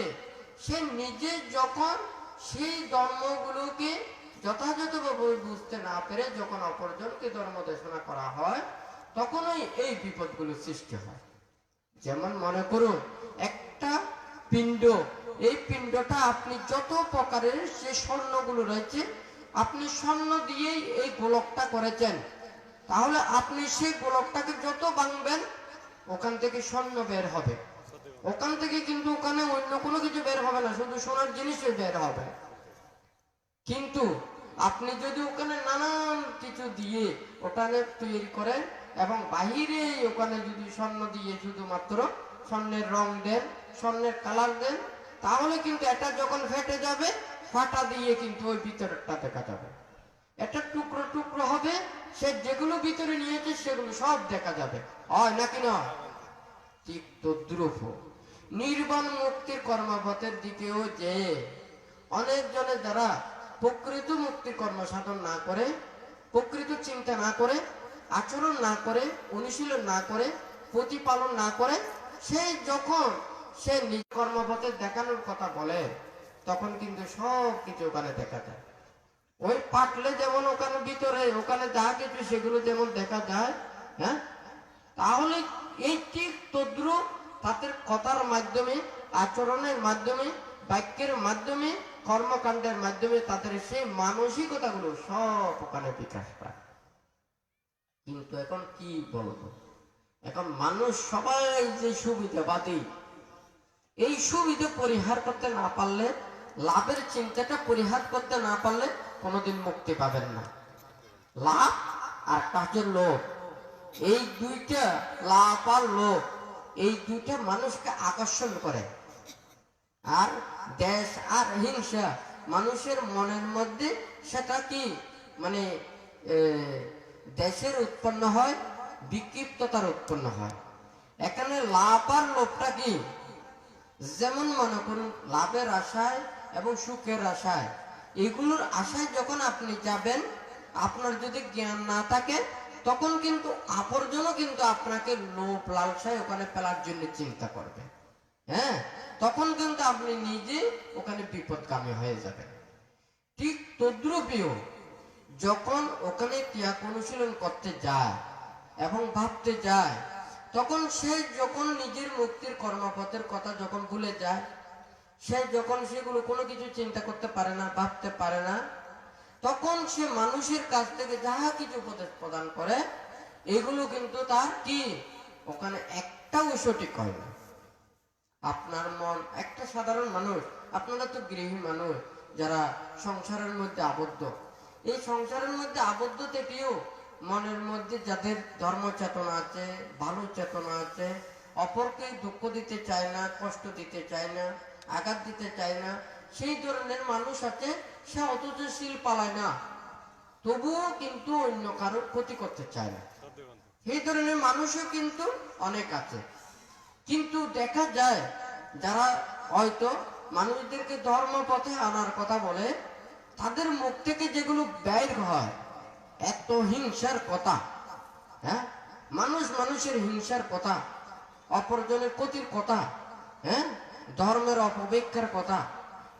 S1: সে নিজে যখন সেই ধর্মগুলোকে যথাযথভাবে বুঝতে না পেরে যখন অপরজনকে ধর্ম দেশনা করা হয়, তখনই এই বিপদগুলো সৃষ্টি হয়। যেমন মনে করুন একটা পিণ্ড, এই পিণ্ডটা আপনি যত প্রকারের যে স্বর্ণগুলো রয়েছে, আপনি স্বর্ণ দিয়েই এই গোলকটা করেছেন, তাহলে আপনি সেই গোলকটাকে যত ভাঙবেন ওখান থেকে স্বর্ণ বের হবে, ওখান থেকে কিন্তু ওখানে অন্য কোনো কিছু বের হবে না, শুধু সোনার জিনিসই বের হবে। কিন্তু আপনি যদি ওখানে নানান কিছু দিয়ে ওখানে তৈরি করেন এবং বাহিরে ওখানে যদি স্বর্ণ দিয়ে শুধুমাত্র স্বর্ণের রং দেন, স্বর্ণের কালার দেন, তাহলে কিন্তু এটা যখন ফেটে যাবে, ফাটা দিয়ে কিন্তু ওই ভিতরটা দেখা যাবে, এটা টুকরো টুকরো হবে, সে যেগুলো ভিতরে নিয়েছে সেগুলো সব দেখা যাবে, হয় নাকি না? ঠিক তদ্রূপ নির্বাণ মুক্তির কর্মপথের দিকেও যে অনেক জনে যারা প্রকৃত মুক্তির কর্ম সাধন না করে, প্রকৃত চিন্তা না করে, আচরণ না করে, অনুশীলন না করে, প্রতিপালন না করে, সে যখন সে নিজ কর্মপথে দেখানোর কথা বলে, তখন কিন্তু সব কিছু ওখানে দেখা যায়। ওই পাটলে যেমন ওখানে ভিতরে ওখানে যা কিছু সেগুলো যেমন দেখা যায়, হ্যাঁ, তাহলে এই ঠিক তদ্রূপ তাদের কথার মাধ্যমে, আচরণের মাধ্যমে, বাক্যের মাধ্যমে, কর্মকাণ্ডের মাধ্যমে তাদের সেই মানসিকতাগুলো সব ওখানে বিকাশ পায়। কিন্তু এখন কি বলবো, এখন মানুষ সবাই যে সুবিধাবাদী, এই সুবিধা পরিহার করতে না পারলে, লাভের চিন্তাটা পরিহার করতে না পারলে কোনোদিন মুক্তি পাবেন না। লাভ আর কাজের লোভ, এই দুইটা, লাভ আর লোভ, এই দুইটা মানুষকে আকর্ষণ করে। আর দেশ আর হিংসা মানুষের মনের মধ্যে সেটা কি মানে দেশের উৎপন্ন হয়, বিক্ষিপ্ততার উৎপন্ন হয়। এখানে লাভ আর লোভটা কি, যেমন মনে করুন লাভের আশায় এবং সুখের আশায়, এগুলোর আশায় যখন আপনি যাবেন, আপনার যদি জ্ঞান না থাকে তখন কিন্তু অপরজনও কিন্তু আপনাকে লোভ লালসায় ওখানে ফেলার জন্য চিন্তা করবে। হ্যাঁ, তখন কিন্তু আপনি নিজে ওখানে বিপদগামী হয়ে যাবেন। ঠিক তদ্রূপীয় যখন ওখানে ক্রিয়া অনুশীলন করতে যায় এবং ভাবতে যায়, তখন সে যখন নিজের মুক্তির কর্মপথের কথা যখন ভুলে যায়, সে যখন সেগুলো কোনো কিছু চিন্তা করতে পারে না, ভাবতে পারে না, তখন সে মানুষের কাছ থেকে যাহা কিছু উপদেশ প্রদান করে, এগুলো কিন্তু তার কি ওখানে একটাও সঠিক হয় না। আপনার মন, একটা সাধারণ মানুষ, আপনারা তো গৃহী মানুষ যারা সংসারের মধ্যে আবদ্ধ, এই সংসারের মধ্যে আবদ্ধ থেকেও মনের মধ্যে যাদের ধর্ম চেতনা আছে, ভালো চেতনা আছে, অপরকে দুঃখ দিতে চায় না, কষ্ট দিতে চায় না, আঘাত দিতে চায় না, সেই ধরনের মানুষ আছে। সে অথচ শীল পালায় না, তবুও কিন্তু অন্য কারোর ক্ষতি করতে চায় না। এই ধরনের মানুষও কিন্তু অনেক আছে। কিন্তু দেখা যায় যারা হয়তো মানুষদেরকে ধর্ম পথে আনার কথা বলে, তাদের মুখ থেকে যেগুলো বের হয় এত হিংসার কথা, হ্যাঁ, মানুষ মানুষের হিংসার কথা, অপরজনের ক্ষতির কথা, হ্যাঁ, ধর্মের অপব্যাখ্যার কথা,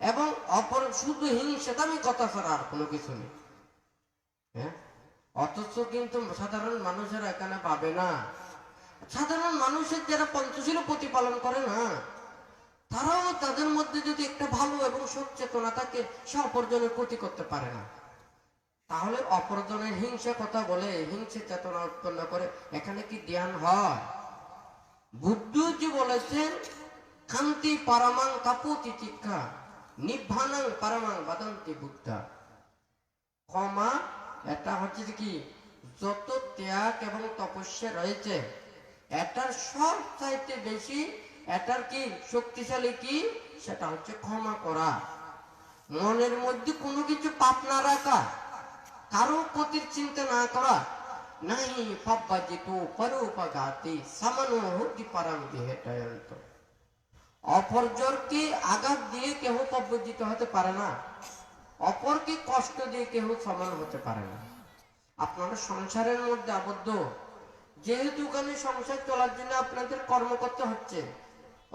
S1: এবং অপর শুধু হিংসাদামি কথা ছাড়া আর কোনো কিছু নেই। হ্যাঁ, অথচ কিন্তু সাধারণ মানুষেরা এখানে পাবে না। সাধারণ মানুষের যারা পঞ্চশীল প্রতিপালন করে না, তারাও তাদের মধ্যে যদি একটা ভালো এবং সচেতনা থাকে, সে অপরজনের ক্ষতি করতে পারে না। তাহলে অপরজনের হিংসা কথা বলে, হিংসা চেতনা উৎপন্ন করে, এখানে কি ধ্যান হয়? বুদ্ধজি বলেছেন, শান্তি পারমাং কাপুতি চিক্ষা নিভানাং পারমাং বাদন্তি বুদ্ধা। ক্ষমা, এটা হচ্ছে কি, যত ত্যাগ এবং তপস্যা রয়েছে, এটার সব চাইতে বেশি এটার কি শক্তিশালী কি, সেটা হচ্ছে ক্ষমা করা। মনের মধ্যে কোনো কিছু পাপ না রাখা, কারো ক্ষতির চিন্তা না করা। নাহি পাপবাজিতু পরোপঘাতি সামানুহূতি পারাং বিহেটয়ন্ত। অপরজনকে আঘাত দিয়ে কেহ পাপবাজিত হতে পারে না, অপরকে কষ্ট দিয়ে কেহ সমান হতে পারে না। আপনারা সংসারের মধ্যে আবদ্ধ, যেহেতু ওখানে সংসার চলার জন্য আপনাদের কর্ম করতে হচ্ছে,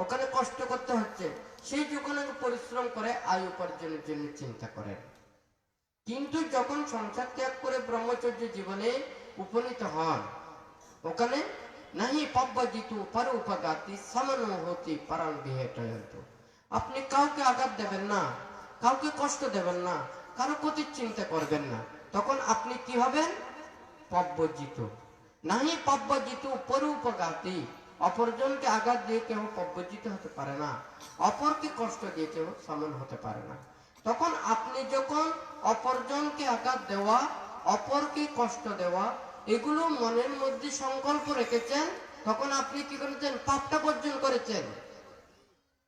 S1: ওখানে কষ্ট করতে হচ্ছে, সেই যখন পরিশ্রম করে আয় উপার্জনের জন্য চিন্তা করেন। কিন্তু যখন সংসার ত্যাগ করে ব্রহ্মচর্য জীবনে উপনীত হন, ওখানে নাহি পাপবাজিতু পরোপঘাতি সামানুহূতি পারাং বিহেটয়ন্ত। আপনি কাউকে আঘাত দেবেন না, কাউকে কষ্ট দেবেন না, কারো ক্ষতির চিন্তা করবেন না, তখন আপনি কি হবেন? পাপবর্জিত। নাহি পাপবাজিতু পরোপঘাতি, অপরজনকে আঘাত দিয়ে কেউ পাপবর্জিত হতে পারে না, অপরকে কষ্ট দিয়ে কেউ সমান হতে পারে না। তখন আপনি যখন অপরজনকে আঘাত দেওয়া, অপরকে কষ্ট দেওয়া, এগুলো মনের মধ্যে সংকল্প রেখেছেন, তখন আপনি কি করেছেন? পাপটা বর্জন করেছেন,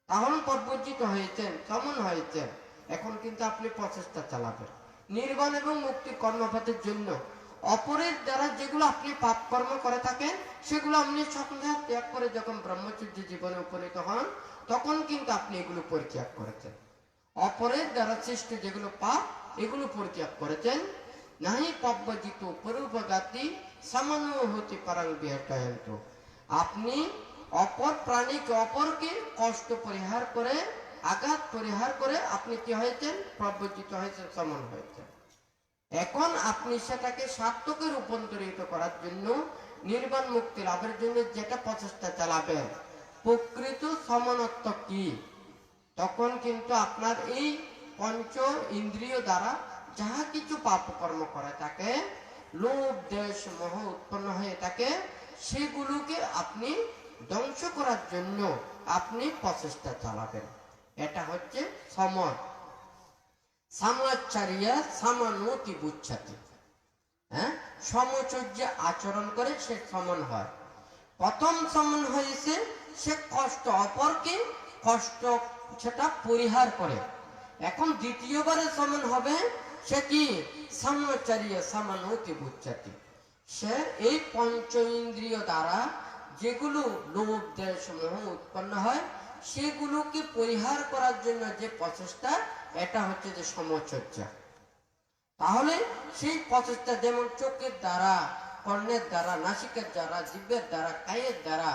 S1: তাহলে পাপবর্জিত হয়েছেন, সমান হয়েছেন। এখন কিন্তু আপনি প্রচেষ্টা চালাবেন নির্বাণ এবং মুক্তির কর্মপথের জন্য। অপরের দ্বারা যেগুলো আপনি পাপ কর্ম করে থাকেন, সেগুলো আপনি সংসার ত্যাগ করে যখন ব্রহ্মচর্য জীবনে উপনীত হন, তখন কিন্তু আপনি এগুলো পরিত্যাগ করেছেন। অপরের দ্বারা সৃষ্ট যেগুলো পাপ, এগুলো পরিত্যাগ করেছেন। নাহি পাপবাজিত পরোপঘাতি সামানুহূতি পারাং বিহেটয়ন্ত। আপনি অপর প্রাণীকে, অপরকে কষ্ট পরিহার করে, আঘাত পরিহার করে আপনি কি হয়েছেন? পাপবর্জিত হয়েছেন, সমান হয়েছেন। এখন আপনি সেটাকে সার্থকে রূপান্তরিত করার জন্য, নির্বাণ মুক্তি লাভের জন্য যেটা প্রচেষ্টা চালাবেন, প্রকৃত সমানত্ব কি, তখন কিন্তু আপনার এই পঞ্চ ইন্দ্রিয় দ্বারা যাহা কিছু পাপ কর্ম করে থাকে, লোভ দেশ মোহ উৎপন্ন হয়ে থাকে, সেগুলোকে আপনি ধ্বংস করার জন্য আপনি প্রচেষ্টা চালাবেন। এটা হচ্ছে সমন। সামাচারিয়া সামানুতি বুচ্ছাতি। হ্যাঁ, সমচর্য আচরণ করে সে সমন হয়। প্রথম সমন হয়েছে সে কষ্ট অপরকে কষ্ট সেটা পরিহার করে। এখন দ্বিতীয়বারে সমান হবে সে কি সামচারিয়া সামানতি বুচ্চাতি, সে এই পঞ্চ ইন্দ্রিয় দ্বারা যেগুলো লোভ দেশ মোহ উৎপন্ন হয় সেগুলোকে পরিহার করার জন্য যে প্রচেষ্টা, এটা হচ্ছে যে সমচর্যা। তাহলে সেই প্রচেষ্টা যেমন চোখের দ্বারা, কর্ণের দ্বারা, নাসিকের দ্বারা, জিভের দ্বারা, কায়ের দ্বারা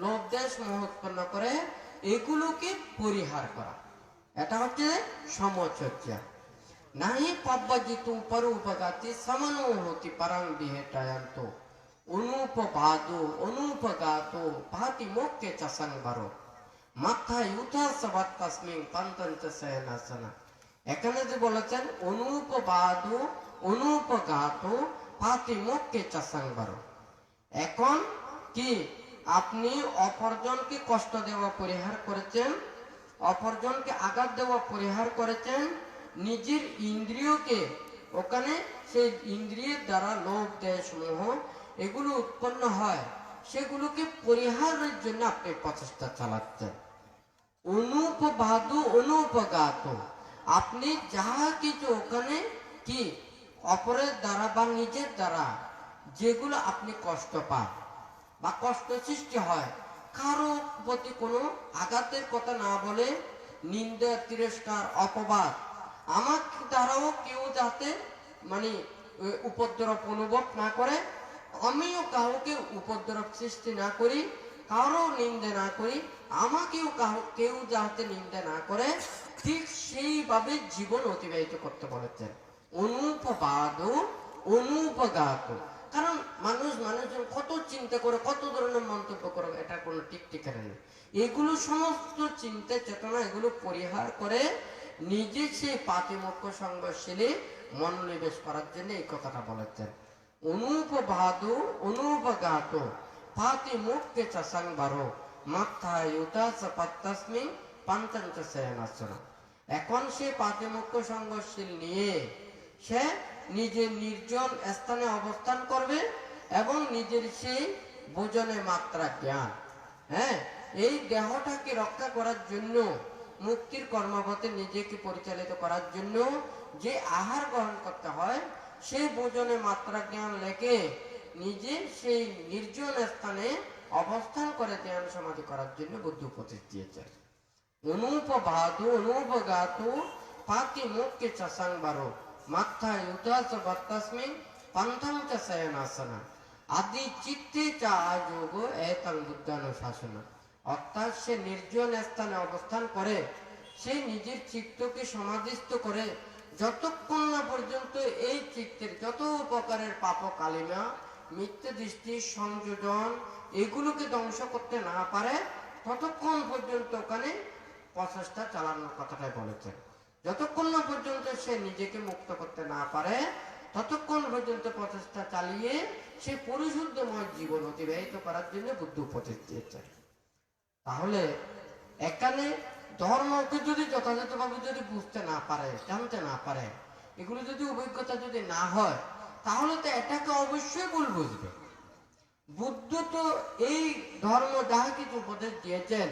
S1: লোভ দেশ মোহ উৎপন্ন করে এগুলোকে পরিহার করা, এটা হচ্ছে সমচর্যা। নাহি পব্বজিতুম পরোপগাতি সমানো হতি পরং বিহেটায়ন্ত অনুপগাতো ভাতি মোক্ষে চ সংবরো মাথা ইউথা সবাত্তাস্মিং পন্তঞ্চ শয়নাসনা। এখানে যে বলেছেন অনুপগাতো ভাতি মোক্ষে চ সংবরো, এখন কি আপনি অপরজনকে কষ্ট দেওয়া পরিহার করেছেন, অপরজনকে আঘাত দেওয়া পরিহার করেছেন, নিজের ইন্দ্রিয়কে ওখানে সেই ইন্দ্রিয়ের দ্বারা লোভ দেশ মোহ এগুলো উৎপন্ন হয় সেগুলোকে পরিহারের জন্য আপনি প্রচেষ্টা চালাচ্ছেন। অনুপগাত, আপনি যাহা কিছু ওখানে কি অপরের দ্বারা বা নিজের দ্বারা যেগুলো আপনি কষ্ট পান বা কষ্ট সৃষ্টি হয়, কারো প্রতি কোনো আঘাতের কথা না বলে নিন্দা তিরস্কার অপবাদ আমার দ্বারাও কেউ যাতে মানে উপদ্রব অনুভব না করে, আমিও কাউকে উপদ্রব সৃষ্টি না করি, কারো নিন্দা না করি, আমাকেও কেউ যাতে নিন্দা না করে, ঠিক সেইভাবে জীবন অতিবাহিত করতে বলেছেন। অনুপগাত, কারণ মানুষজন কত চিন্তা করে, কত ধরনের মন্তব্য করে, এটা কোনো ঠিক ঠিকানা নেই। এগুলো সমস্ত চিন্তা চেতনা এগুলো পরিহার করে নিজে সেই পাতিমোক্ষ সংঘর্ষে মনোনিবেশ করার জন্য এই কথাটা বলেছেন। অনুপগাত পাতিমোক্ষে চ সংবরো মাথা ইউথা সপাত্তাস্মিং পঞ্চঞ্চ শয়নাসনা। এখন সে পাতিমোক্ষ সংঘর্ষীল নিয়ে সে নিজের নির্জন স্থানে অবস্থান করবে এবং নিজের সেই ভোজনে মাত্রা জ্ঞান, হ্যাঁ, এই দেহটাকে রক্ষা করার জন্য, মুক্তির কর্মপথে নিজেকে পরিচালিত করার জন্য যে আহার গ্রহণ করতে হয় সেই ভোজনে মাত্রা জ্ঞান লেগে নিজে সেই নির্জন স্থানে অবস্থান করে ধ্যান সমাধি করার জন্য বুদ্ধ উপদেশ দিয়েছেন। অনুপগাত পাতিমোক্ষে চ সংবরো মাথা ইউথা সবাত্তাস্মিং পন্থং চ শয়নাসনা আদি চিত্তে চ আযোগ এতং বুদ্ধানুশাসনা। অর্থাৎ সে নির্জন স্থানে অবস্থান করে সে নিজের চিত্তকে সমাধিস্থ করে যতক্ষণ না পর্যন্ত এই চিত্তের যত প্রকারের পাপ কালিমা মিথ্যা দৃষ্টি সংযোজন এগুলোকে ধ্বংস করতে না পারে ততক্ষণ পর্যন্ত ওখানে প্রচেষ্টা চালানোর কথাটাই বলেছেন। যতক্ষণ না পর্যন্ত সে নিজেকে মুক্ত করতে না পারে ততক্ষণ পর্যন্ত প্রচেষ্টা চালিয়ে সে পরিশুদ্ধময় জীবন অতিবাহিত করার জন্য বুদ্ধ উপদেশ দিয়েছেন। তাহলে এখানে ধর্মকে যদি যথাযথভাবে যদি বুঝতে না পারে, জানতে না পারে, এগুলো যদি অভিজ্ঞতা যদি না হয় তাহলে তো এটাকে অবশ্যই ভুল বুঝবে। বুদ্ধ তো এই ধর্ম যাহা কিছু উপদেশ দিয়েছেন,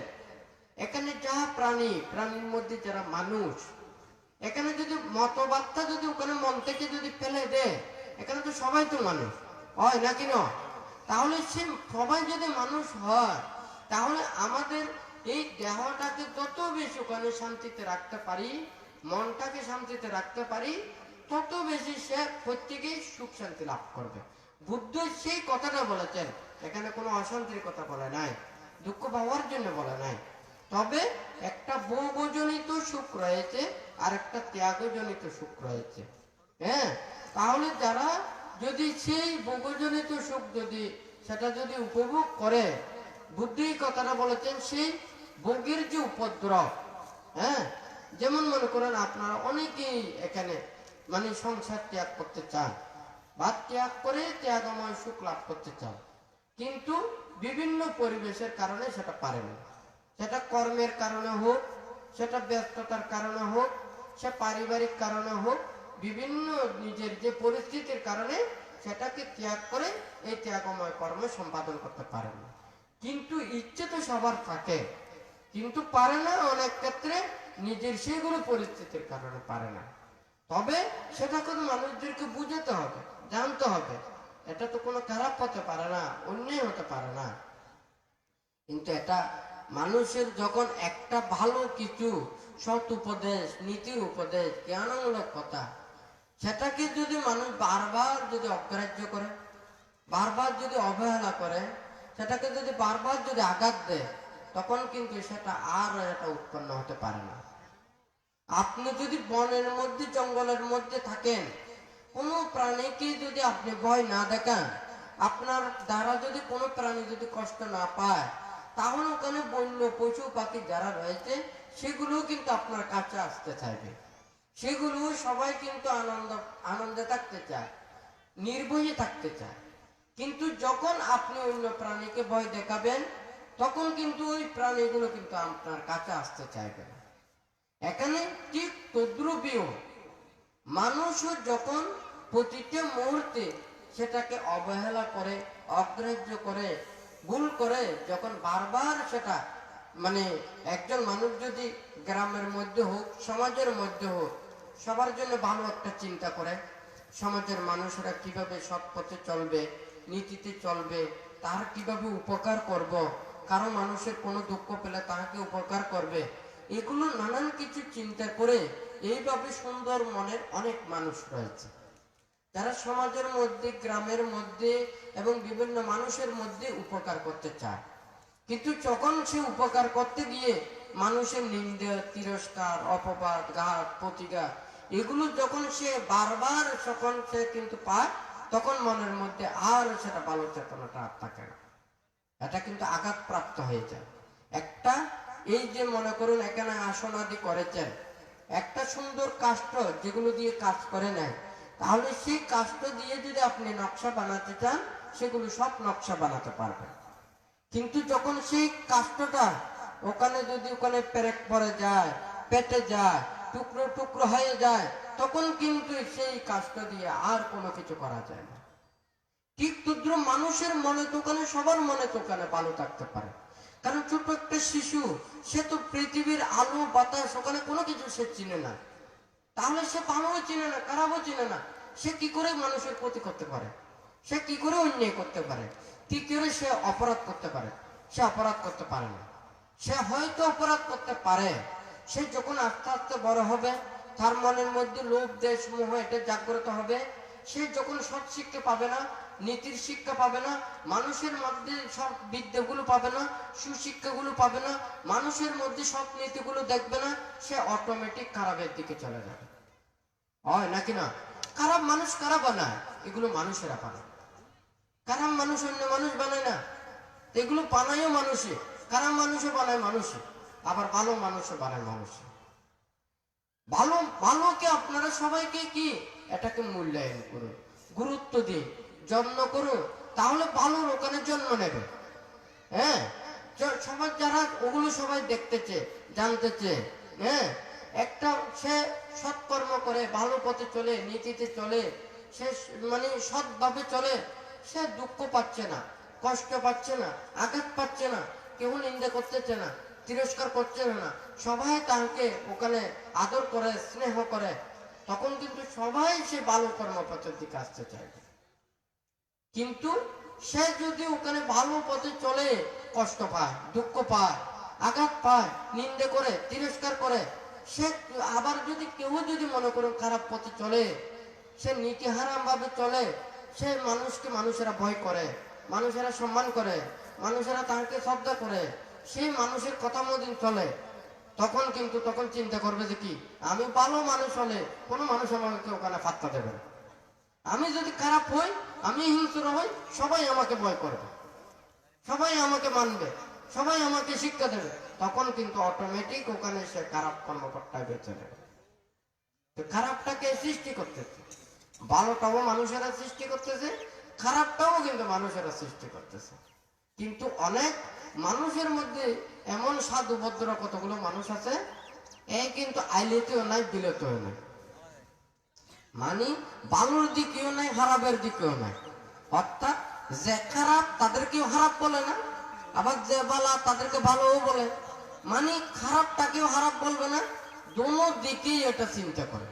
S1: এখানে যাহা প্রাণীর মধ্যে যারা মানুষ, এখানে যদি মতবাদটা যদি ওখানে মন থেকে যদি ফেলে দেয়, এখানে তো সবাই তো মানুষ হয় নাকি না? তাহলে সে সবাই যদি মানুষ হয় তাহলে আমাদের এই দেহটাকে যত বেশি ওখানে শান্তিতে রাখতে পারি, মনটাকে শান্তিতে রাখতে পারি, তত বেশি সে প্রত্যেকেই সুখ শান্তি লাভ করবে। বুদ্ধ সেই কথাটা বলেছেন, এখানে কোনো অশান্তির কথা বলে নাই, দুঃখ পাওয়ার জন্য বলে নাই। তবে একটা ভোগজনিত সুখ রয়েছে আর একটা ত্যাগজনিত সুখ রয়েছে। হ্যাঁ, তাহলে যারা যদি সেই ভোগজনিত সুখ যদি সেটা যদি উপভোগ করে, বুদ্ধ এই কথাটা বলেছেন সেই ভোগের যে উপদ্রব, হ্যাঁ, যেমন মনে করেন আপনারা অনেকেই এখানে মানে সংসার ত্যাগ করতে চান বা ত্যাগ করে ত্যাগময় সুখ লাভ করতে চান, কিন্তু বিভিন্ন পরিবেশের কারণে সেটা পারেন না। সেটা কর্মের কারণে হোক, সেটা ব্যস্ততার কারণে হোক, সে পারিবারিক কারণে হোক, বিভিন্ন নিজের যে পরিস্থিতির কারণে সেটাকে ত্যাগ করে এই ত্যাগময় কর্ম সম্পাদন করতে পারে না। কিন্তু ইচ্ছে তো সবার থাকে, কিন্তু পারে না অনেক ক্ষেত্রে নিজের সেগুলো পরিস্থিতির কারণে পারে না। তবে সেটাকে মানুষদেরকে বুঝাতে হবে, জানতে হবে এটা তো কোনো খারাপ হতে পারে না, অন্যায় হতে পারে না। কিন্তু এটা মানুষের যখন একটা ভালো কিছু সৎ উপদেশ, নীতির উপদেশ, জ্ঞানমূলক কথা, সেটাকে যদি মানুষ বারবার যদি অগ্রাহ্য করে, বারবার যদি অবহেলা করে, সেটাকে যদি বারবার যদি আঘাত দেয়, তখন কিন্তু সেটা আর এটা উৎপন্ন হতে পারে না। আপনি যদি বনের মধ্যে, জঙ্গলের মধ্যে থাকেন, কোনো প্রাণীকে যদি আপনি ভয় না দেখান, আপনার দ্বারা যদি কোনো প্রাণী যদি কষ্ট না পায়, তাহলে ওখানে বন্য পশু পাখি যারা রয়েছে সেগুলো কিন্তু আপনার কাছে আসতে চাইবে। সেগুলো সবাই কিন্তু আনন্দে থাকতে চায়, নির্ভয়ে থাকতে চায়। কিন্তু যখন আপনি অন্য প্রাণীকে ভয় দেখাবেন, তখন কিন্তু ওই প্রাণীগুলো কিন্তু আপনার কাছে আসতে চাইবে না। এখানে ঠিক তদ্রুপীয় মানুষও যখন প্রতিটা মুহূর্তে সেটাকে অবহেলা করে, অগ্রাহ্য করে, ভুল করে, যখন বারবার সেটা মানে একজন মানুষ যদি গ্রামের মধ্যে হোক, সমাজের মধ্যে হোক, সবার জন্য ভালো একটা চিন্তা করে, সমাজের মানুষেরা কিভাবে সৎ পথে চলবে, নীতিতে চলবে, তার কিভাবে উপকার করব, কারো মানুষের কোনো দুঃখ পেলে তাকে উপকার করবে, এগুলো নানান কিছু চিন্তা করে এইভাবে সুন্দর মনের অনেক মানুষ রয়েছে যারা সমাজের মধ্যে, গ্রামের মধ্যে এবং বিভিন্ন মানুষের মধ্যে উপকার করতে চায়। কিন্তু যখন সে উপকার করতে গিয়ে মানুষের নিন্দা, তিরস্কার, অপবাদ, ঘাত, প্রতিঘাত, এগুলো যখন সে বারবার যখন সে কিন্তু পায়, তখন মনের মধ্যে আর সেটা ভালো চেতনাটা আর থাকে না, এটা কিন্তু আঘাতপ্রাপ্ত হয়ে যায়। একটা এই যে মনে করুন এখানে আসন আদি করেছেন, একটা সুন্দর কাষ্ঠ যেগুলো দিয়ে কাজ করে নেয়, তাহলে সেই কাষ্ঠ দিয়ে যদি আপনি নকশা বানাতে চান, সেগুলো সব নকশা বানাতে পারবেন। কিন্তু যখন সেই কাষ্ঠটা ওখানে যদি ওখানে পেরেক পড়ে যায়, পেটে যায়, টুকরো টুকরো হয়ে যায়, তখন কিন্তু সেই কাষ্ঠ দিয়ে আর কোনো কিছু করা যায় না। ঠিক তদ্রু মানুষের মনে দোকানে, সবার মনে দোকানে ভালো থাকতে পারে, কারণ ছোট একটা শিশু, সে তো পৃথিবীর আলো বাতাস ওখানে কোনো কিছু সে চিনে না, তাহলে সে ভালোও চিনে না, খারাপও চিনে না, সে কি করে মানুষের ক্ষতি করতে পারে, সে কি করে অন্যায় করতে পারে, কি করে সে অপরাধ করতে পারে? সে অপরাধ করতে পারে না। সে হয়তো অপরাধ করতে পারে, সে যখন আস্তে আস্তে বড় হবে, তার মনের মধ্যে লোভ, দেশ, মোহ এটা জাগ্রত হবে, সে যখন সৎ শিক্ষা পাবে না, নীতির শিক্ষা পাবে না, মানুষের মধ্যে সব বিদ্যাগুলো পাবে না, সুশিক্ষাগুলো পাবে না, মানুষের মধ্যে সব নীতিগুলো দেখবে না, সে অটোমেটিক খারাপের দিকে চলে যাবে। হয় নাকি না? খারাপ মানুষ কারা বানায়? এগুলো মানুষেরা বানায়। খারাপ মানুষ অন্য মানুষ বানায় না, এগুলো বানায়ও মানুষে। খারাপ মানুষও বানায় মানুষে, আবার ভালো মানুষও বানায় মানুষে। ভালো ভালোকে আপনারা সবাইকে কি এটাকে মূল্যায়ন করুন, গুরুত্ব দিন, যত্ন করুন, তাহলে ভালো ওখানে জন্ম নেবে। হ্যাঁ, সমাজ যারা ওগুলো সবাই দেখতেছে, জানতেছে। হ্যাঁ, একটা সে সৎকর্ম করে, ভালো পথে চলে, নীতিতে চলে, সে মানে সৎভাবে চলে, সে দুঃখ পাচ্ছে না, কষ্ট পাচ্ছে না, আঘাত পাচ্ছে না, কেউ নিন্দা করতেছে না, তিরস্কার করছে না, সবাই তাকে ওখানে আদর করে, স্নেহ করে, তখন কিন্তু সবাই সে ভালো কর্মপথের দিকে আসতে চাইবে। কিন্তু সে যদি ওখানে ভালো পথে চলে, কষ্ট পায়, দুঃখ পায়, আঘাত পায়, নিন্দে করে, তিরস্কার করে, সে আবার যদি কেউ যদি মনে করুন খারাপ পথে চলে, সে নীতিহারাম ভাবে চলে, সে মানুষকে মানুষেরা ভয় করে, মানুষেরা সম্মান করে, মানুষেরা তাকে শ্রদ্ধা করে, সেই মানুষের কথা মতন চলে, তখন কিন্তু তখন চিন্তা করবে যে কি আমি ভালো মানুষ হলে কোনো মানুষ আমাকে ওখানে পাত্তা দেবে না, আমি যদি খারাপ হই, আমি হিংস্র হই, সবাই আমাকে ভয় করবে, সবাই আমাকে মানবে, সবাই আমাকে শিক্ষা দেবে, তখন কিন্তু অটোমেটিক ওখানে সে খারাপ কর্মকর্তায় বেঁচে নেবে। তো খারাপটাকে সৃষ্টি করতেছে, ভালোটাও মানুষেরা সৃষ্টি করতেছে, খারাপটাও কিন্তু মানুষেরা সৃষ্টি করতেছে। কিন্তু অনেক মানুষের মধ্যে এমন সাধু ভদ্র কতগুলো মানুষ আছে, এই কিন্তু আইলেতেও নাই, দিলেতেও নাই। মানে ভালোর দিকেও নাই, খারাপের দিকেও নাই। অর্থাৎ যে খারাপ তাদেরকেও খারাপ বলে না, আবার যে ভালো তাদেরকে ভালোও বলে। মানে খারাপটাকেও খারাপ বলবে না, দোনো দিকেই এটা চিন্তা করে।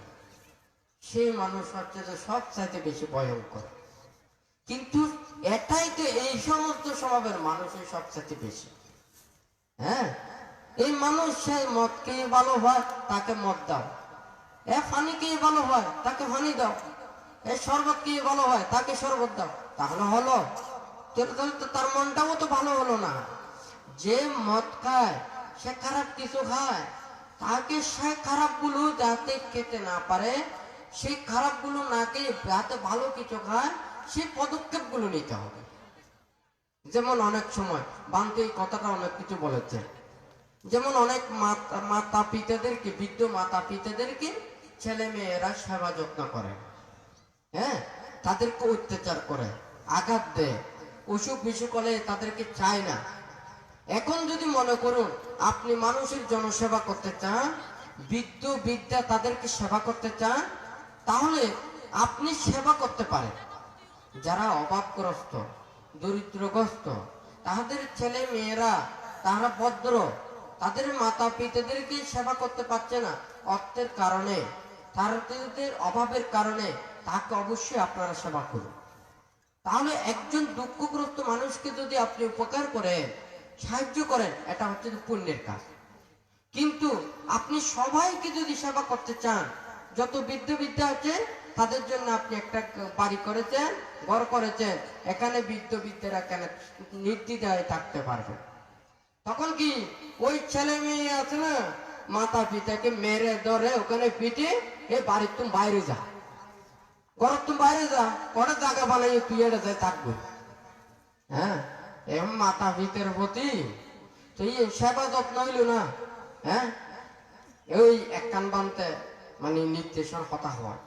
S1: সেই মানুষ হচ্ছে যে সব চাইতে বেশি ভয়ঙ্কর। কিন্তু এটাই তো এই সমস্ত স্বভাবের মানুষই সবচাইতে বেশি। হ্যাঁ, এই মানুষ সে মদ খেয়ে ভালো হয় তাকে মদ দাও, পানি খেয়ে ভালো হয় তাকে পানি দাও, শরবত খেয়ে ভালো হয় তাকে শরবত দাও, তাহলে হলো? তো তার মনটাও তো ভালো হলো না। যে মদ খায় সে খারাপ কিছু খায়, তাকে সে খারাপগুলো যাতে খেতে না পারে, সেই খারাপগুলো না খেয়ে যাতে ভালো কিছু খায়, সেই পদক্ষেপগুলো নিতে হবে। যেমন অনেক সময় বান্তে এই কথাটা অনেক কিছু বলেছে, যেমন অনেক মাতা পিতাদেরকে, বৃদ্ধ মাতা পিতাদেরকে ছেলে মেয়েরা সেবা যত্ন করে, হ্যাঁ, তাদেরকে অত্যাচার করে, আঘাত দেয়, অসুখ বিসুখ হলে তাদেরকে চায় না। এখন যদি মনে করুন আপনি মানুষের জনসেবা করতে চান, বৃদ্ধ বৃদ্ধা তাদেরকে সেবা করতে চান, তাহলে আপনি সেবা করতে পারেন। যারা অভাবগ্রস্ত, দরিদ্রগ্রস্ত, তাদের ছেলে মেয়েরা তারা ভদ্র, তাদের মাতা পিতাদেরকে সেবা করতে পারছে না অর্থের কারণে, তাদের অভাবের কারণে, তাকে অবশ্যই আপনারা সেবা করুন। তাহলে একজন দুঃখগ্রস্ত মানুষকে যদি আপনি উপকার করেন, সাহায্য করেন, এটা হচ্ছে পুণ্যের কাজ। কিন্তু আপনি সবাইকে যদি সেবা করতে চান, যত বৃদ্ধ বৃদ্ধা আছে তাদের জন্য আপনি একটা বাড়ি করেছেন, ঘর করেছেন, এখানে বৃদ্ধ বৃদ্ধেরা কেন নির্দ্বিধায় থাকতে পারবে? তখন কি ওই ছেলে মেয়ে আছে না, মাতা পিতাকে মেরে ধরে ওখানে পিটে, এই বাড়ির তুমি বাইরে যা, ঘর তুমি বাইরে যা, পরে জায়গা বানাই তুই এটা যায় থাকবো। হ্যাঁ, এমন মাতা পিতার প্রতি তো এই সেবা যত্ন হইল না। হ্যাঁ, ওই এক কান বানতে মানে নির্দেশন কথা হয়,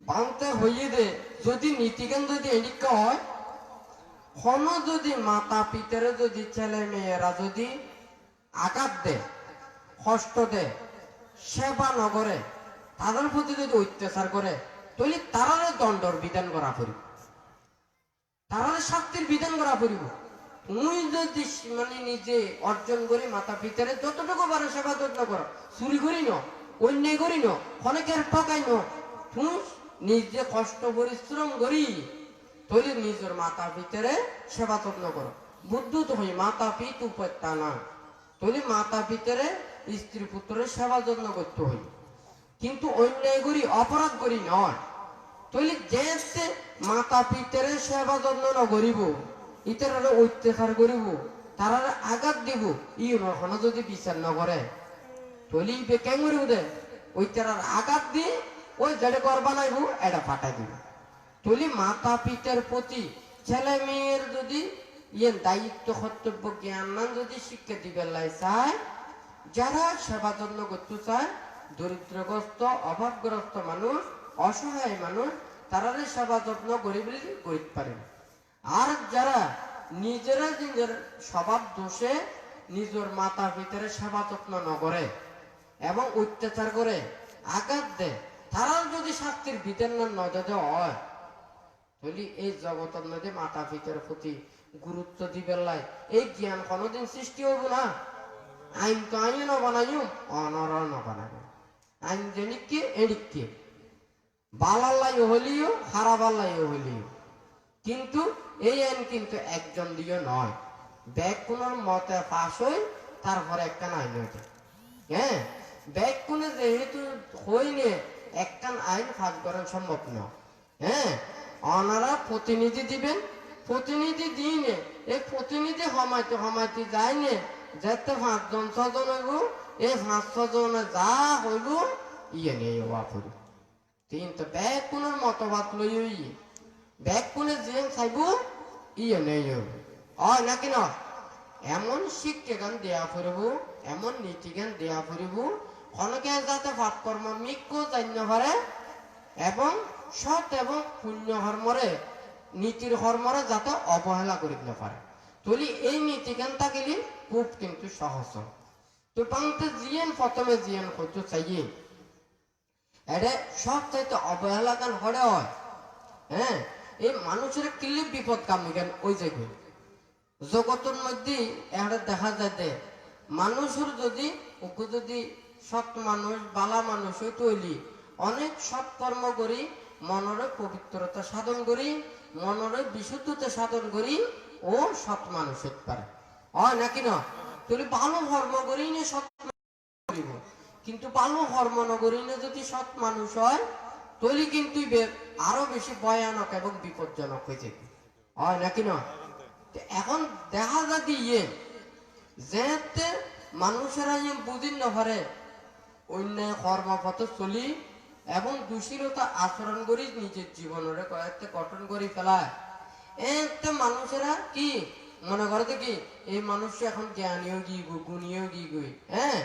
S1: বানতে হইয়ে দে যদি নীতিজ্ঞান যদি এদিকে হয়, কোনো যদি মাতা পিতারে যদি ছেলে মেয়েরা যদি আঘাত দেয়, কষ্ট দেয়, সেবা নগরে, তাদের প্রতি যদি অত্যাচার করে, তাহলে তারারে দণ্ডর বিধান করা পড়িব, তারারে শাস্তির বিধান করা পড়িব। তুমি যদি মানে নিজে অর্জন করি মাতা পিতারে যতটুকু পারো সেবা যত্ন করো, চুরি করি ন, অন্যায় করি ন, অনেকের ঠকাই ন, তুমি নিজে কষ্ট পরিশ্রম করি তাহলে নিজের মাতা পিতারে সেবা যত্ন করো। বুদ্ধ তো হই মাতা পিত উপত্যা না, তাহলে মাতা পিতারে স্ত্রী পুত্রের সেবা যত্ন করতে হই। কিন্তু অন্যায় করি অপরাধ করি নয়। তাহলে যে মাতা পিতারে সেবা যত্ন ন করিব, ইতরে অত্যাচার করিব, তারা আঘাত দিব, ই রহনা যদি বিচার নকরে, তাহলে কেন করিব দে ওই তার আঘাত দিয়ে ওই যেটা ঘর বানাইব এটা ফাটাই দিব। তাহলে মাতা পিতার প্রতি ছেলে মেয়ের যদি দায়িত্ব কর্তব্য জ্ঞান মান যদি শিক্ষা দিবে চায়, যারা সেবা যত্ন করতে চায়, দরিদ্রগ্রস্ত অভাবগ্রস্ত মানুষ, অসহায় মানুষ, তারা সেবা যত্ন গরিবলি করতে পারে। আর যারা নিজেরা নিজের স্বভাব দোষে নিজের মাতা পিতার সেবা যত্ন ন করে এবং অত্যাচার করে, আঘাত দেয়, তারা যদি শাস্তির বিধান না দেওয়া হয়, তাহলে এই জগতের মধ্যে মাতা পিতার প্রতি গুরুত্ব দিবে লাই এই জ্ঞান কোনোদিন সৃষ্টি হব না। আইন তো আইন বানাইম, অনর বানাবে আইন যেনিকে এদিকে বালাল্লাই হলিও হারাবাল্লাই হলিও, কিন্তু এই আইন কিন্তু একজন দিয়ে নয়, ব্যাগ কোনোর মতে পাশ হই তারপরে একটা আইন হইতে। হ্যাঁ, ব্যাগ কোনে যেহেতু হইনে একখান আইন ফাঁস করা সম্ভব নয়। হ্যাঁ, ওনারা প্রতিনিধি দিবেন, প্রতিনিধি দিনে এই প্রতিনিধি হমাইতে হমাইতে যায়নি, যেতে 5 জন 6 জন হইব, এই 5 6 জনে যা হইব ইয়ে নেই হওয়া পড়ি। কিন্তু ব্যাগ কোনের মতবাদ লই ব্যাগ কোনে যে চাইব ইয়ে নেই হয় নাকি না? এমন শিক্ষা জ্ঞান দেয়া পড়ব, এমন নীতি জ্ঞান দেয়া পড়ব, অনেকে যাতে পাপ কর্ম মিক্ষ জান্য পারে এবং সৎ এবং পুণ্য কর্মরে নীতির কর্মরে যাতে অবহেলা করিতে না পারে। তাহলে এই নীতি জ্ঞান থাকিলে খুব কিন্তু সহজ। তো পাংতে জিয়েন প্রথমে জিয়েন করতে চাই এটা সব চাইতে অবহেলা কেন হরে হয়। হ্যাঁ, এই মানুষের কিল্লি বিপদ কামি কেন ওই জায়গায় জগতের মধ্যে এটা দেখা যায় মানুষের যদি যদি সৎ মানুষ বালা মানুষ হই তৈলি অনেক সৎ কর্ম করি মনরে পবিত্রতা সাধন করি মনরে বিশুদ্ধতা সাধন করি ও সৎ মানুষ হতে পারে হয় নাকি না। তুই ভালো কর্ম করি না সৎ করিব, কিন্তু ভালো কর্ম নগরী না যদি সৎ মানুষ হয় তৈলি কিন্তু আরো বেশি ভয়ানক এবং বিপজ্জনক হয়ে যাবে হয় নাকি না। এখন দেখা যায় ইয়ে যেতে মানুষেরা বুঝিন না পারে অন্যায় কর্মপথ চলি এবং দূষিলতা আচরণ করি নিজের জীবনের কয়েকটা গঠন করে ফেলায়। এতে মানুষেরা কি মনে করে কি এই মানুষ এখন জ্ঞানীয় গি গুণীয় গি গুই। হ্যাঁ,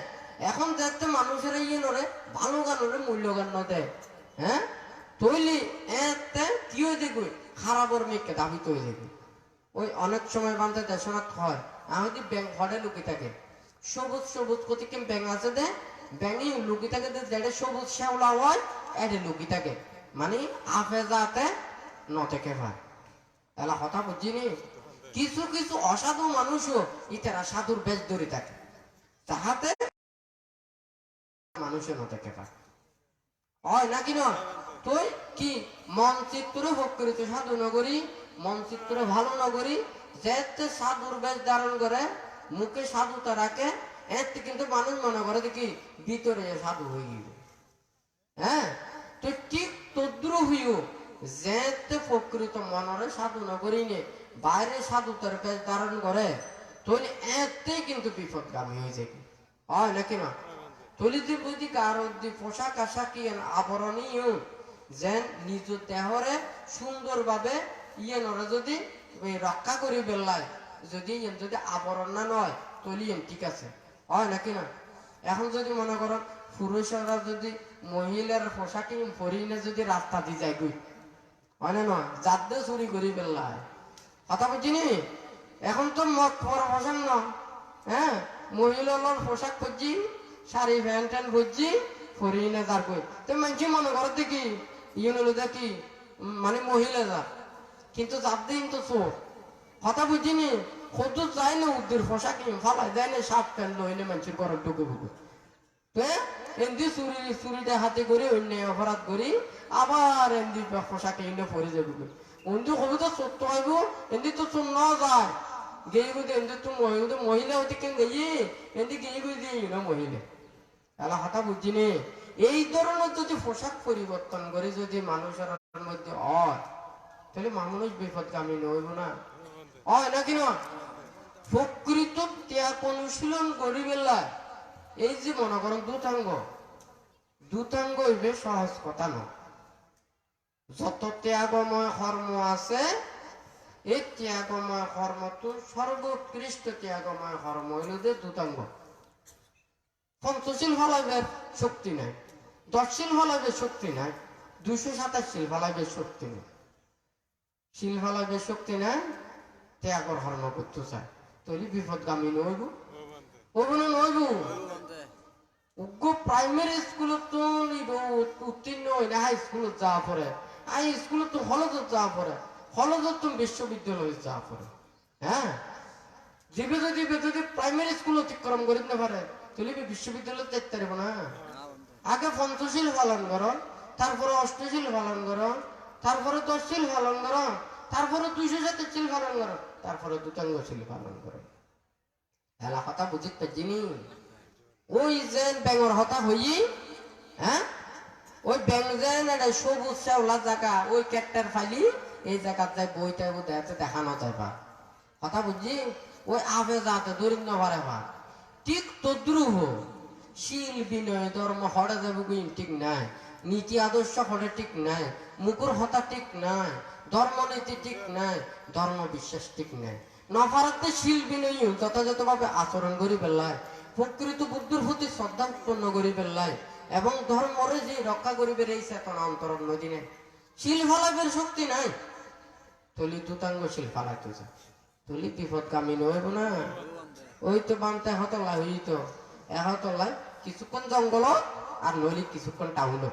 S1: এখন দেখতে মানুষেরা ইয়ে নরে ভালো গানরে মূল্যগান দেয়। হ্যাঁ, তৈলি এতে কি হয়ে দেখুই খারাপর মেয়েকে দাবি তৈরি দেখি। ওই অনেক সময় বান্ধে দেশনাথ হয় আমাদের ব্যাংক ঘরে লুকি থাকে সবুজ সবুজ কতিকে ব্যাংক আছে দে ব্যাঙি লুকি থাকে যেটা সবুজ শ্যাওলা হয় এটা লুকি থাকে মানে আপে যাতে ন থেকে ভাই এলা কথা বুঝিনি। কিছু কিছু অসাধু মানুষও ইতারা সাধুর বেশ ধরে থাকে তাহাতে মানুষের ন থেকে ভাই হয় নাকি না। তুই কি মন চিত্তরে ভোগ করি তুই সাধু নগরী মন চিত্তরে ভালো নগরী যেতে সাধুর বেশ ধারণ করে মুখে সাধুতা রাখে এতে কিন্তু মানুষ মনে করে দেখি ভিতরে সাধু হয়ে গেল। হ্যাঁ, তুই ঠিক তদ্রু হইও যেতে প্রকৃত মনরে সাধু নগরী নে বাইরে সাধুতার বেশ ধারণ করে তুই এতে কিন্তু বিপদগামী হয়ে যাবে হয় নাকি না। তুলি দি বুঝি কারো দি পোশাক আশাক আবরণীয় যেন নিজ দেহরে সুন্দরভাবে ইয়ে নরে যদি রক্ষা করি বেলায় যদি যদি আবরণ না নয় তলি ঠিক আছে হয় নাকি না। এখন যদি মনে করো পুরুষরা যদি মহিলার পোশাক পরিনে যদি রাস্তা দিয়ে যায় গুই হয় না নয় যাতে চুরি করি বেলায় কথা বুঝিনি। এখন তো মত পর পোশাক ন হ্যাঁ মহিলার পোশাক পরছি শাড়ি প্যান্ট ট্যান্ট পরছি পরিনে যার কই তো মানুষ মনে করো দেখি ইয়ে হলো দেখি মানে মহিলা যা কিন্তু যার দিন তো চোর কথা বুঝিনি খোদ যায় না উদ্দের পোশাক ফালাই যায় না শার্ট প্যান্ট লইলে মানুষের ঘর ঢুকে ঢুকে তো এমনি চুরিটা হাতে করে অন্যায় অপরাধ করি আবার এমনি পোশাক এনে পরে যাবে অন্ধু কবি তো সত্য হইব এমনি তো চোর ন যায় গেয়ে গুদি এমনি তো মহিলা ওদিকে গিয়ে এমনি গিয়ে গুদি না মহিলা এলা কথা বুঝিনি। এই ধরনের যদি পোশাক পরিবর্তন করে যদি মানুষের মধ্যে হয় তাহলে মানুষ বিপদগামী নইব না হয় নাকি না। প্রকৃত ত্যাগ অনুশীলন করি বেলায় এই যে মনে করেন দুতাঙ্গ হইবে সহজ কথা না। যত ত্যাগময় কর্ম আছে এই ত্যাগময় কর্মটো সর্বোৎকৃষ্ট ত্যাগময় কর্ম হইল যে দুতাঙ্গ। পঞ্চশীল ফলাইবের শক্তি নাই, 10 শীল ফলাইবের শক্তি নাই, 227 শীল ফলাইবের শক্তি নেই। শীল ফলাইবের শক্তি নাই ত্যাগর কর্ম করতে চায় তৈরি বিপদগামী নইব ওগুলো নইব। উগ্র প্রাইমারি স্কুলত তো উত্তীর্ণ হই না হাই স্কুলত যাওয়া পরে হাই স্কুলত তো হলজত যাওয়া পরে হলজত তুমি বিশ্ববিদ্যালয়ে যাওয়া পরে। হ্যাঁ, জীবে যদি প্রাইমারি স্কুল অতিক্রম করিতে না পারে তাহলে বিশ্ববিদ্যালয় দেখতে পারবো না। আগে পঞ্চশীল পালন করো তারপরে অষ্টশীল পালন করো তারপরে 10 শীল পালন করো তারপরে 227 শীল পালন করো তারপরে দুতাঙ্গ শীল পালন করো। এলা কথা বুঝিতে পারছিনি। ওই যে ব্যাঙর হতা হই হ্যাঁ ওই ব্যাং যেন সবুজ শ্যাওলা জায়গা ওই ক্যারেক্টার ফাইলি এই জায়গার যায় বইটা দেখানো যায় বা কথা বুঝছি ওই আবে যাতে দরিদ্র পারে বা ঠিক তদ্রুহ শীল বিনয় ধর্ম হরে যাবে ঠিক নাই, নীতি আদর্শ হরে ঠিক নাই, মুকুর হতা ঠিক নাই, ধর্মনীতি ঠিক নাই, ধর্ম বিশ্বাস ঠিক নাই। নফারাতে শীল বিনয় যথাযথভাবে আচরণ করি পেলায় প্রকৃত বুদ্ধের প্রতি শ্রদ্ধা উৎপন্ন করি পেলায় এবং ধর্মরে যে রক্ষা করিবে এই চেতনা অন্তরণ নদী নেই। শীল ফালাইবের শক্তি নাই তলি দুতাঙ্গ শীল ফালাইতে যায় তলি বিপদগামী নইব না। ওই তো বামতে হতলা হইতো এহতলায় কিছুক্ষণ জঙ্গল আর নইলে কিছুক্ষণ টাউন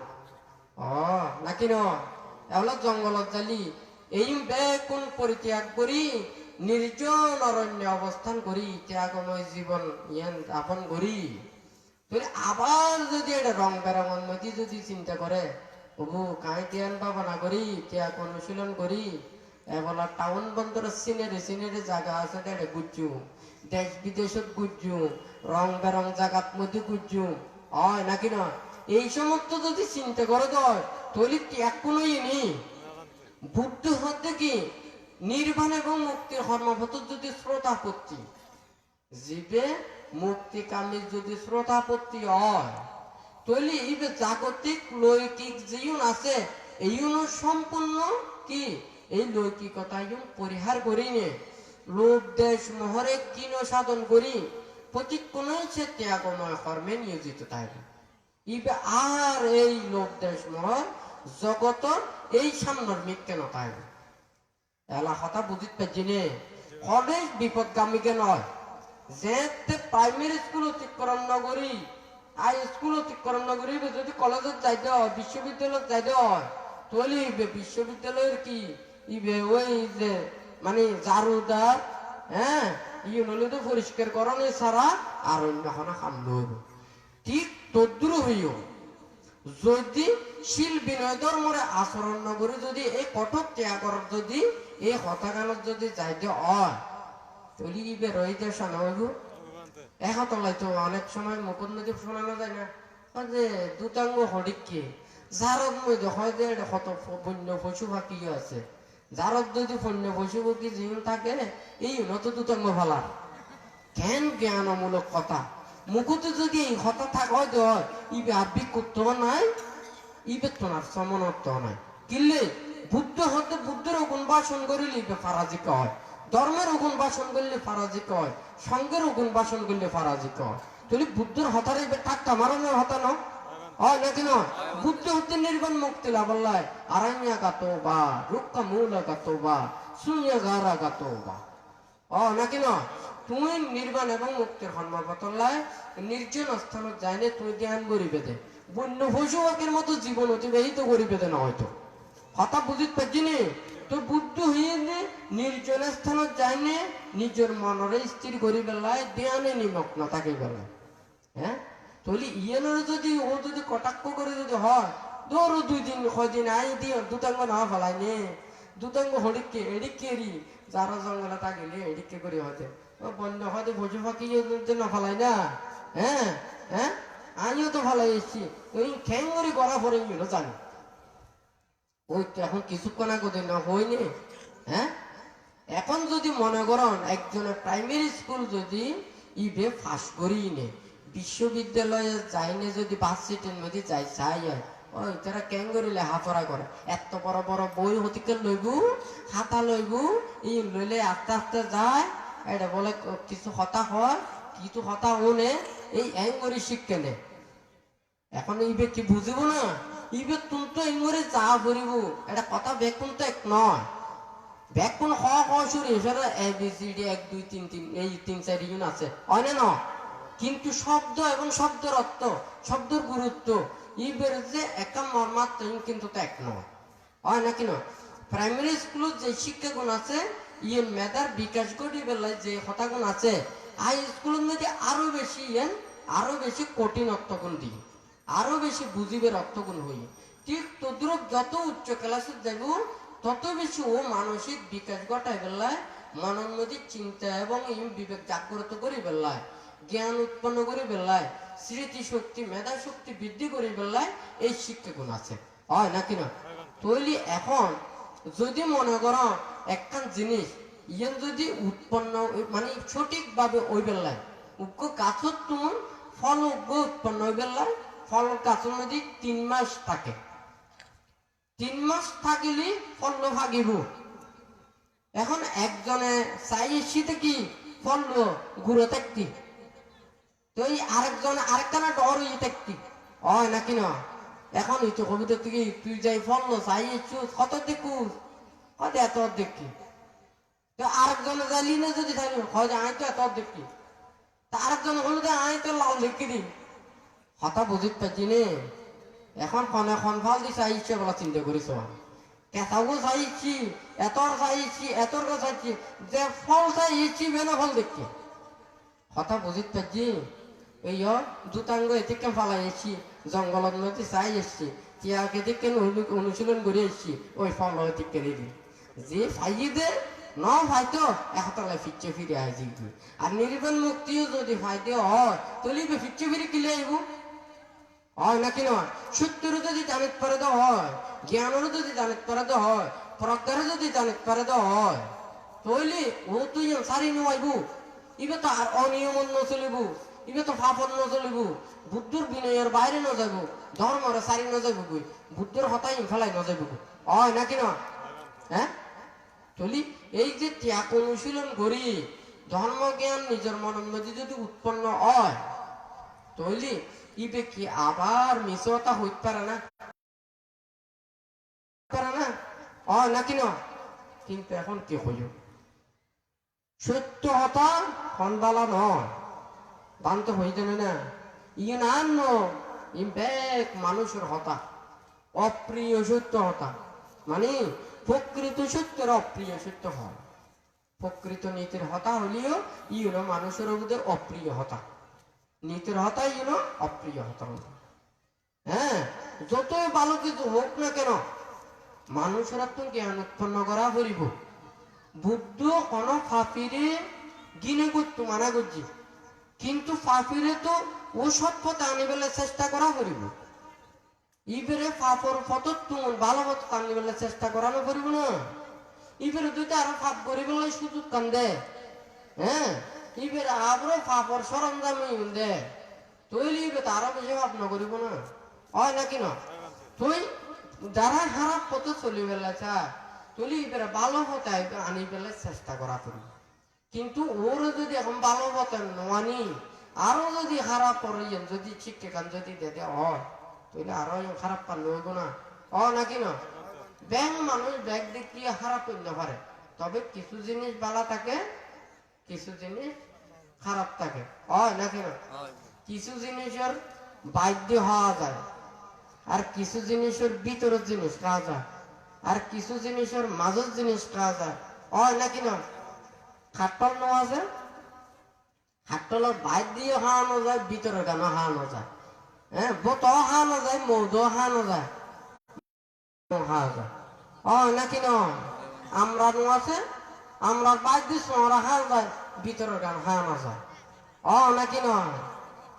S1: অ নাকি ন এওলা জঙ্গলত জালি এই বেকুন পরিত্যাগ করি নির্জন অরণ্যে অবস্থান করি ত্যাগময় জীবন ইয়ান যাপন করি তাহলে আবার যদি এটা রং বেরঙের মধ্যে যদি চিন্তা করে ওগো কাই ধ্যান ভাবনা করি ত্যাগ অনুশীলন করি এবেলা টাউন বন্দরের সিনেরি জায়গা আছে এটা গুজু দেশ বিদেশত গুজু রং বেরং জায়গার মধ্যে গুজু হয় নাকি না এই সমস্ত যদি চিন্তা করে দেয় তাহলে ত্যাগ কোনোই নেই বুদ্ধ হতে কি নির্বাণ এবং মুক্তির কর্মপথ যদি শ্রোতাপত্তি জীবে মুক্তিকামী যদি শ্রোতাপত্তি হয় তাহলে এই জাগতিক লৌকিক জীবন আছে এই সম্পূর্ণ কি এই লৌকিকতা পরিহার করি নে লোভ দেশ মোহরে কিন সাধন করি প্রতিক্ষণ সে ত্যাগময় কর্মে নিয়োজিত থাকে ইবে আর এই লোভ দেশ মোহর জগতর এই সামনের কেন তাই এলা কথা বুঝিত পারছি নে কলেজ বিপদগামীকে নয় যে প্রাইমারি স্কুল অতিক্রম নগরী আর স্কুল অতিক্রম নগরী যদি কলেজত যাইতে হয় বিশ্ববিদ্যালয়ত যাইতে হয় তাহলে বিশ্ববিদ্যালয়ের কি ইবে ওই যে মানে জারুদার হ্যাঁ নলে তো পরিষ্কার করণে ছাড়া আর অন্য কোনো কাম লইব ঠিক তদ্রু হইও যদি শিল বিনয় ধর্মরে আচরণ নগরী যদি এই কঠোর ত্যাগর যদি এই হতাগানত যদি যাইতে হয় তাহলে ইবে রইতে শোনাব একতলাই তো অনেক সময় মুকুট নদী শোনানো যায় না যে দুতাঙ্গ হরিককে যারত মধ্যে হয় যে কত বন্য পশু পাখি আছে যারত যদি বন্য পশু পাখি জীবন থাকে এই উন্নত দুতাঙ্গ ভালা কেন জ্ঞানমূলক কথা মুকুতে যদি এই হতা থাক হয়তো হয় ইবে আব্বিক করতে নাই ইবে তোনার সমনর্থ নাই কিনলে বুদ্ধ হতে বুদ্ধের গুণ বাসন করিলে ইবে ফারাজিক হয় ধর্মের গুণ বাসন করলে ফারাজিক হয় সঙ্গের গুণ বাসন করলে ফারাজিক হয় তাহলে বুদ্ধের হতার ইবে ঠাক্কা মারানোর হতা ন হয় নাকি নয় বুদ্ধ হতে নির্বাণ মুক্তি লাভাল্লায় আরান্যা গাতো বা রুক্কা মূল গাতো বা শূন্য গারা গাতো বা নাকি নয় তুমি নির্বাণ এবং মুক্তির কর্মপথলায় নির্জন স্থানত যাইলে তুমি ধ্যান করিবে দে বন্য পশুকের মতো জীবন অতিবাহিত করিবে দে না হয়তো কথা বুঝিত পারছি নি তো বুদ্ধ হয়ে নির্জন স্থানত যাইনে নিজের মনরে স্থির করি বেলায় ধ্যানে নিমগ্ন থাকি বেলায় হ্যাঁ তাহলে ইয়েনের যদি ও যদি কটাক্ষ করে যদি হয় ধরো 2 দিন কয়দিন আই দিয়ে দুতাঙ্গ না ফেলাই নে দুতাঙ্গ হরিকে এদিকে যারা জঙ্গলে থাকিলে এদিকে করে হতে বন্য হয়তো পশু পাখি না ফেলাই না হ্যাঁ হ্যাঁ আমিও তো ভালো এসছি ওই খ্যাঙ্গরি করা পরে জানি ওই তো এখন কিছুক্ষণ আগে না হয়নি হ্যাঁ এখন যদি মনে করেন একজনের প্রাইমারি স্কুল যদি ইবে ফাঁস করি নে বিশ্ববিদ্যালয়ে যাইনে যদি বাস সিটের মধ্যে যাই চাই ওই তারা ক্যাঙ্গরি লেখাপড়া করে এত বড় বড় বই হতিকে লইবু খাতা লইবু এই লইলে আস্তে আস্তে যায় এটা বলে কিছু হতা হয় কিছু হতা ওনে এই অ্যাঙ্গরি শিক্ষা নে এখন ইবে কি বুঝিব না ইবে তুমি তো এঙ্গরে যা করিব এটা কথা ব্যাকুণ তো এক নয় ব্যাকুণ হ সুরে এছাড়া ABCD 1 2 3 3 এই 3 4 ইউন আছে হয় না কিন্তু শব্দ এবং শব্দের অর্থ শব্দের গুরুত্ব ইবের যে একা মর্মার্থ কিন্তু তো এক নয় হয় নাকি না প্রাইমারি স্কুলত যে শিক্ষাগুণ আছে ইয়েন মেধার বিকাশ ঘটি বেলায় যে কথাগুণ আছে হাই স্কুলের মধ্যে আরো বেশি কঠিন অর্থগুণ দিই আরো বেশি বুঝিবের অর্থগুণ হই ঠিক তদ্রুপ যত উচ্চ ক্লাসে যাব তত বেশি ও মানসিক বিকাশ ঘটায় বেলায় মনের মধ্যে চিন্তা এবং বিবেক জাগ্রত করি বেলায় জ্ঞান উৎপন্ন করি বেলায় স্মৃতি শক্তি মেধা শক্তি বৃদ্ধি করি বেলায় এই শিক্ষাগুণ আছে হয় নাকি না তৈলি এখন যদি মনে করো একখান জিনিস ইয়েন যদি উৎপন্ন মানে সঠিকভাবে ওই বেলায় উগ্র গাছত তুমি ফল উগ্র উৎপন্ন ওই বেলায় ফল গাছের মধ্যে 3 মাস থাকে 3 মাস থাকিলে ফল ভাগিব এখন একজনে চাই শীতে কি ফল ঘুরে থাকতি তো এই আরেকজন আরেকখানা ডর হয়ে থাকতি হয় নাকি না এখন এই তো কবিতা থেকে তুই যাই ফল চাই কত দেখুস হয়তো এত দেখি তো আরেকজনে যাইলি না যদি থাকলো হয় আয় তো এত দেখি তা আরেকজন হলো আয় তো লাল দেখি দিই হতা বুঝিত পারছি নে এখন কনে খন ভাল দি চাইছে বলা চিন্তা করিস কেঁচাও চাইছি এতর চাইছি এতর চাইছি যে ফল চাইছি বেনা ফল দেখছি কথা বুঝিত পারছি এই দুটাঙ্গ এদিকে ফালাইছি জঙ্গলত নদী চাই এসছি তিয়াকে দিকে অনুশীলন করে এসছি ওই ফল দিকে দিদি যে ফাইয়ে দে ন ফাইতো একতলায় ফিরছে ফিরে আইছি আর নির্বাণ মুক্তিও যদি ফাইতে হয় তলিবে ফিরছে ফিরে কিলে আইব হয় নাকি নয় সত্যরও যদি জানিত পারে তো হয় জ্ঞানেরও যদি জানিত পারে তো হয় প্রজ্ঞারও যদি জানিত পারে তো হয় তৈলি ও তুই সারি নোয়াইব ইবে তো আর অনিয়ম নচলিব ইবে তো ফাফন নচলিব বুদ্ধর বিনয়ের বাইরে ন যাব ধর্মরে সারি ন যাব কই বুদ্ধর হতাই ফেলাই ন যাব হয় নাকি নয় হ্যাঁ তলি এই যে ত্যাগ অনুশীলন করি ধর্ম জ্ঞান নিজের মনের মধ্যে যদি উৎপন্ন হয় তৈলি ইবে কি আবার মিশতা হইতে পারে না নাকি না কিন্তু এখন কি হইল সত্য হতা খনবালা নয় বান্ত হইতে না ইয়ে নাম বেগ মানুষের হতা অপ্রিয় সত্য হতা মানে প্রকৃত সত্যের অপ্রিয় সত্য হয় প্রকৃত নীতির হতা হলেও ইউনো মানুষের মধ্যে অপ্রিয় হতা নীতির হতাই ইউনো অপ্রিয় হতা হ্যাঁ যতই ভালো কিছু হোক না কেন মানুষেরা তো জ্ঞান উৎপন্ন করা করিব বুদ্ধ কোন ফাঁপিরে গিনে করতো মানা করছি কিন্তু ফাঁপিরে তো ও সৎ পথে আনিবেলে চেষ্টা করা করিব ইবেরে ফাপর ফতত তুমন ভালো পথ আনিবেলে চেষ্টা করানো করিব না ইবেরে দুইটা আরো ফাপ করিবেলে সুযোগ কান দে হ্যাঁ ইবেরে আবারও ফাপর সরঞ্জামি দে তৈলি ইবে তারও বেশি ভাব না করিব না হয় নাকি না তুই যারা খারাপ পথে চলি বেলাছা তুলি এবারে ভালো পথে আনি পেলে চেষ্টা করা করি কিন্তু ওর যদি এখন ভালো পথে নানি আরো যদি খারাপ পড়েন যদি শিক্ষা কান যদি দেতে হয় তাহলে আরো খারাপ পারলে হইব না নাকি না ব্যাং মানুষ ব্যাগ দিক দিয়ে খারাপ করতে পারে তবে কিছু জিনিস ভালো থাকে কিছু জিনিস খারাপ থাকে নাকি না কিছু জিনিসের বাধ্য হওয়া যায় আর কিছু জিনিসের ভিতরের জিনিস খাওয়া যায় আর কিছু জিনিসের মাঝের জিনিস খাওয়া যায় নাকি না খাটল ন আছে খাটলের বাইর দিয়ে খাওয়ানো যায় ভিতরের গান খাওয়ানো যায় হ্যাঁ বত খাওয়ানো যায় মৌদ খাওয়ানো যায় খাওয়া যায় নাকি না আমরা নো আছে আমরা বাইর দিয়ে সোঁড়া খাওয়া যায় ভিতরের গান খাওয়ানো যায় নাকি না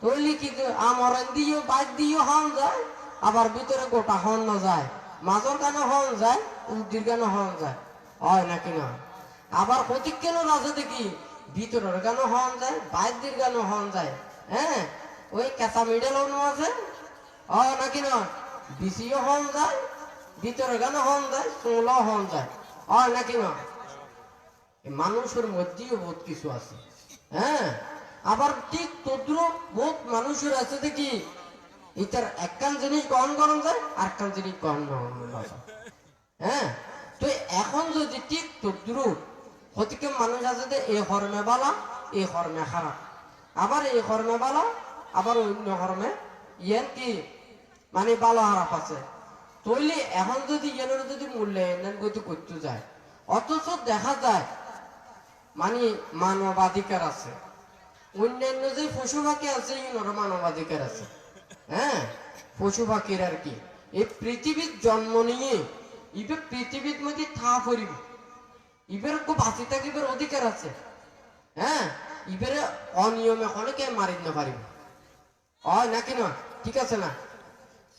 S1: তৈলি কিন্তু আমার দিয়েও বাইর দিয়েও খাওয়ানো যায় আবার ভিতরে গোটা হন না যায় মাঝর গানে হন যায় উদ্দির গানে হন যায় নাকি না আবার প্রতীক কেন আছে দেখি ভিতরের গানও হন যায় বাইরের গানও হন যায় হ্যাঁ ওই কেঁচা মিডেলও আছে নাকি না বিসিও হন যায় ভিতরের গানও হন যায় সোলাও হন যায় নাকি না মানুষের মধ্যেও বহুত কিছু আছে হ্যাঁ আবার ঠিক তদ্রু বহুত মানুষের আছে দেখি এটার একখান জিনিস গ্রহণ করা যায় আর একখান জিনিস গ্রহণ করা যায় হ্যাঁ তো এখন যদি ঠিক তদ্রু হতিকে মানুষ আছে যে এই হরমে বালা এই হরমে খারাপ আবার এই হরমে বালা আবার অন্য হরমে ইয়েন কি মানে বালা খারাপ আছে তৈলি এখন যদি ইয়েনের যদি মূল্যায়ন গতি করতে যায় অথচ দেখা যায় মানে মানবাধিকার আছে অন্যান্য যে পশু পাখি আছে ইউনোর মানবাধিকার আছে হ্যাঁ পশু পাখির আর কি এই পৃথিবীর জন্ম নিয়ে ইবে পৃথিবীর মধ্যে থা পড়িব ইবের খুব বাঁচি থাকিবার অধিকার আছে হ্যাঁ ইবেরে অনিয়মে অনেকে মারিত না পারিব নাকি না ঠিক আছে না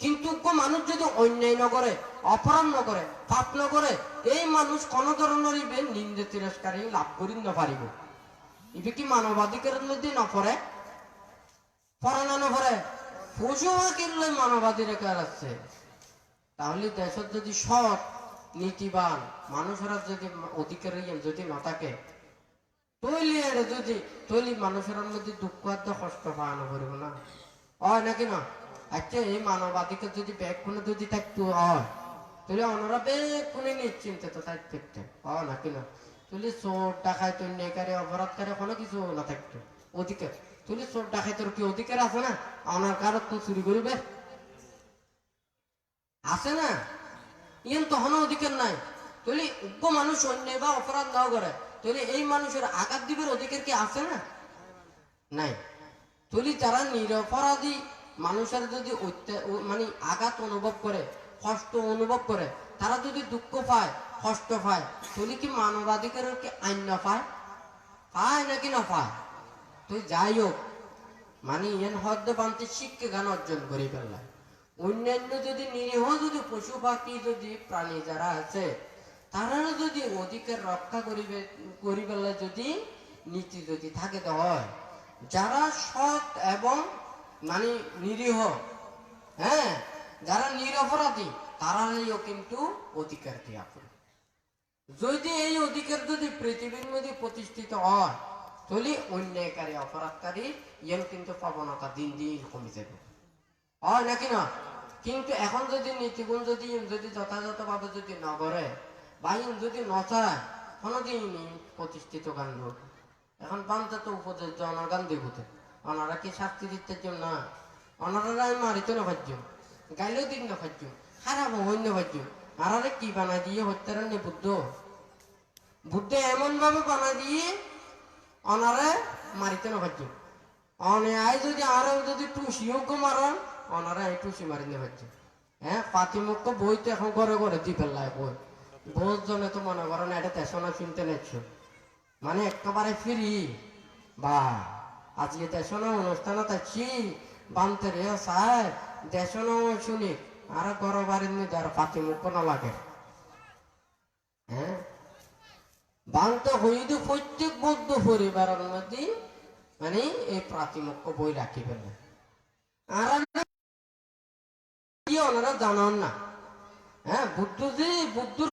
S1: কিন্তু মানুষ যদি অন্যায় ন করে অপরাধ ন করে পাপ ন করে এই মানুষ কোন ধরনের ইবে নিন্দে তিরস্কারী লাভ করি না পারিব ইবে কি মানবাধিকারের মধ্যে না পড়ে পড়ে না পড়ে পশু পাখির মানবাধিকার আছে তাহলে দেশের যদি সৎ নীতিবান মানুষেরা যদি অধিকার যদি না থাকে তৈলি মানুষের মধ্যে দুঃখ কষ্ট পাওয়ানো করবো না নাকি না আচ্ছা এই মানবাধিকার যদি ব্যাগগুলো যদি থাকতো তাহলে ওনারা ব্যাগগুলো নিশ্চিন্তে তো তাই থাকতেন নাকি না তাহলে চোর ডাকায় তৈরি অপরাধকারী কোনো কিছু না থাকতো অধিকার তুই চোর ডাকাই তোর কি অধিকার আছে না আমার কারো তো চুরি করবে আছে না, ইয়েন তখন অধিকার নাই। তাহলে উগ্র মানুষ অন্যায় বা অপরাধ না করে, তাহলে এই মানুষের আঘাত দিবের অধিকার কি আছে না? নাই। তাহলে যারা নিরপরাধী মানুষের যদি মানে আঘাত অনুভব করে, কষ্ট অনুভব করে, তারা যদি দুঃখ পায়, কষ্ট পায়, তাহলে কি মানবাধিকারের কি আইন না পায়? পায় নাকি না পায়? তো যাই হোক, মানে এন হদ্দ বানতে শিক্ষা জ্ঞান অর্জন করে ফেললাম। অন্যান্য যদি নিরীহ যদি পশু পাখি যদি প্রাণী যারা আছে, তারা যদি অধিকার রক্ষা করিবে যদি নীতি যদি থাকে তো হয়, যারা সৎ এবং মানে নিরীহ, হ্যাঁ, যারা নিরপরাধী, তারাও কিন্তু অধিকার দিয়া করে। যদি এই অধিকার যদি পৃথিবীর মধ্যে প্রতিষ্ঠিত হয়, তাহলে অন্যায়কারী অপরাধকারী ইয়েন কিন্তু প্রবণতা দিন দিন কমে যাবে, হয় নাকি না? কিন্তু এখন যদি নীতিগুণ যদি যথাযথভাবে যদি না করে বা যদি নচায়, কোনোদিন প্রতিষ্ঠিত গান লোক এখন বান্ধে তো উপদেশ জনগান দেবতে, ওনারা কি শাস্তি দিতে জন্য না, ওনারা মারিতে না ভাজ্য, গাইলেও দিন না ভাজ্য, খারাপ হইন না ভাজ্য। আরে কি বানাই দিয়ে হত্যার নে বুদ্ধ এমন ভাবে বানাই দিয়ে ওনারে মারিতে না ভাজ্য। অনেক যদি আরো যদি টুসিও মারন, ওনারা এই টুসি মারি নে ভাজ্য। হ্যাঁ, পাতিমুখ বই তো এখন ঘরে ঘরে দি ফেললায় বই, বহুত জনে তো মনে করেন এটা দেশনা শুনতে নেছ, মানে একেবারে ফ্রি। বা আজকে দেশনা অনুষ্ঠানে থাকছি বানতে রে সার দেশনা শুনি, আর ঘর বাড়ির মধ্যে আর পাতিমুখ না লাগে। হ্যাঁ, বানতে হইতে প্রত্যেক বৌদ্ধ পরিবারের মধ্যে মানে এই প্রাতিমুখ্য বই রাখি ফেলে। আর ওনারা জানান না। হ্যাঁ, বুদ্ধর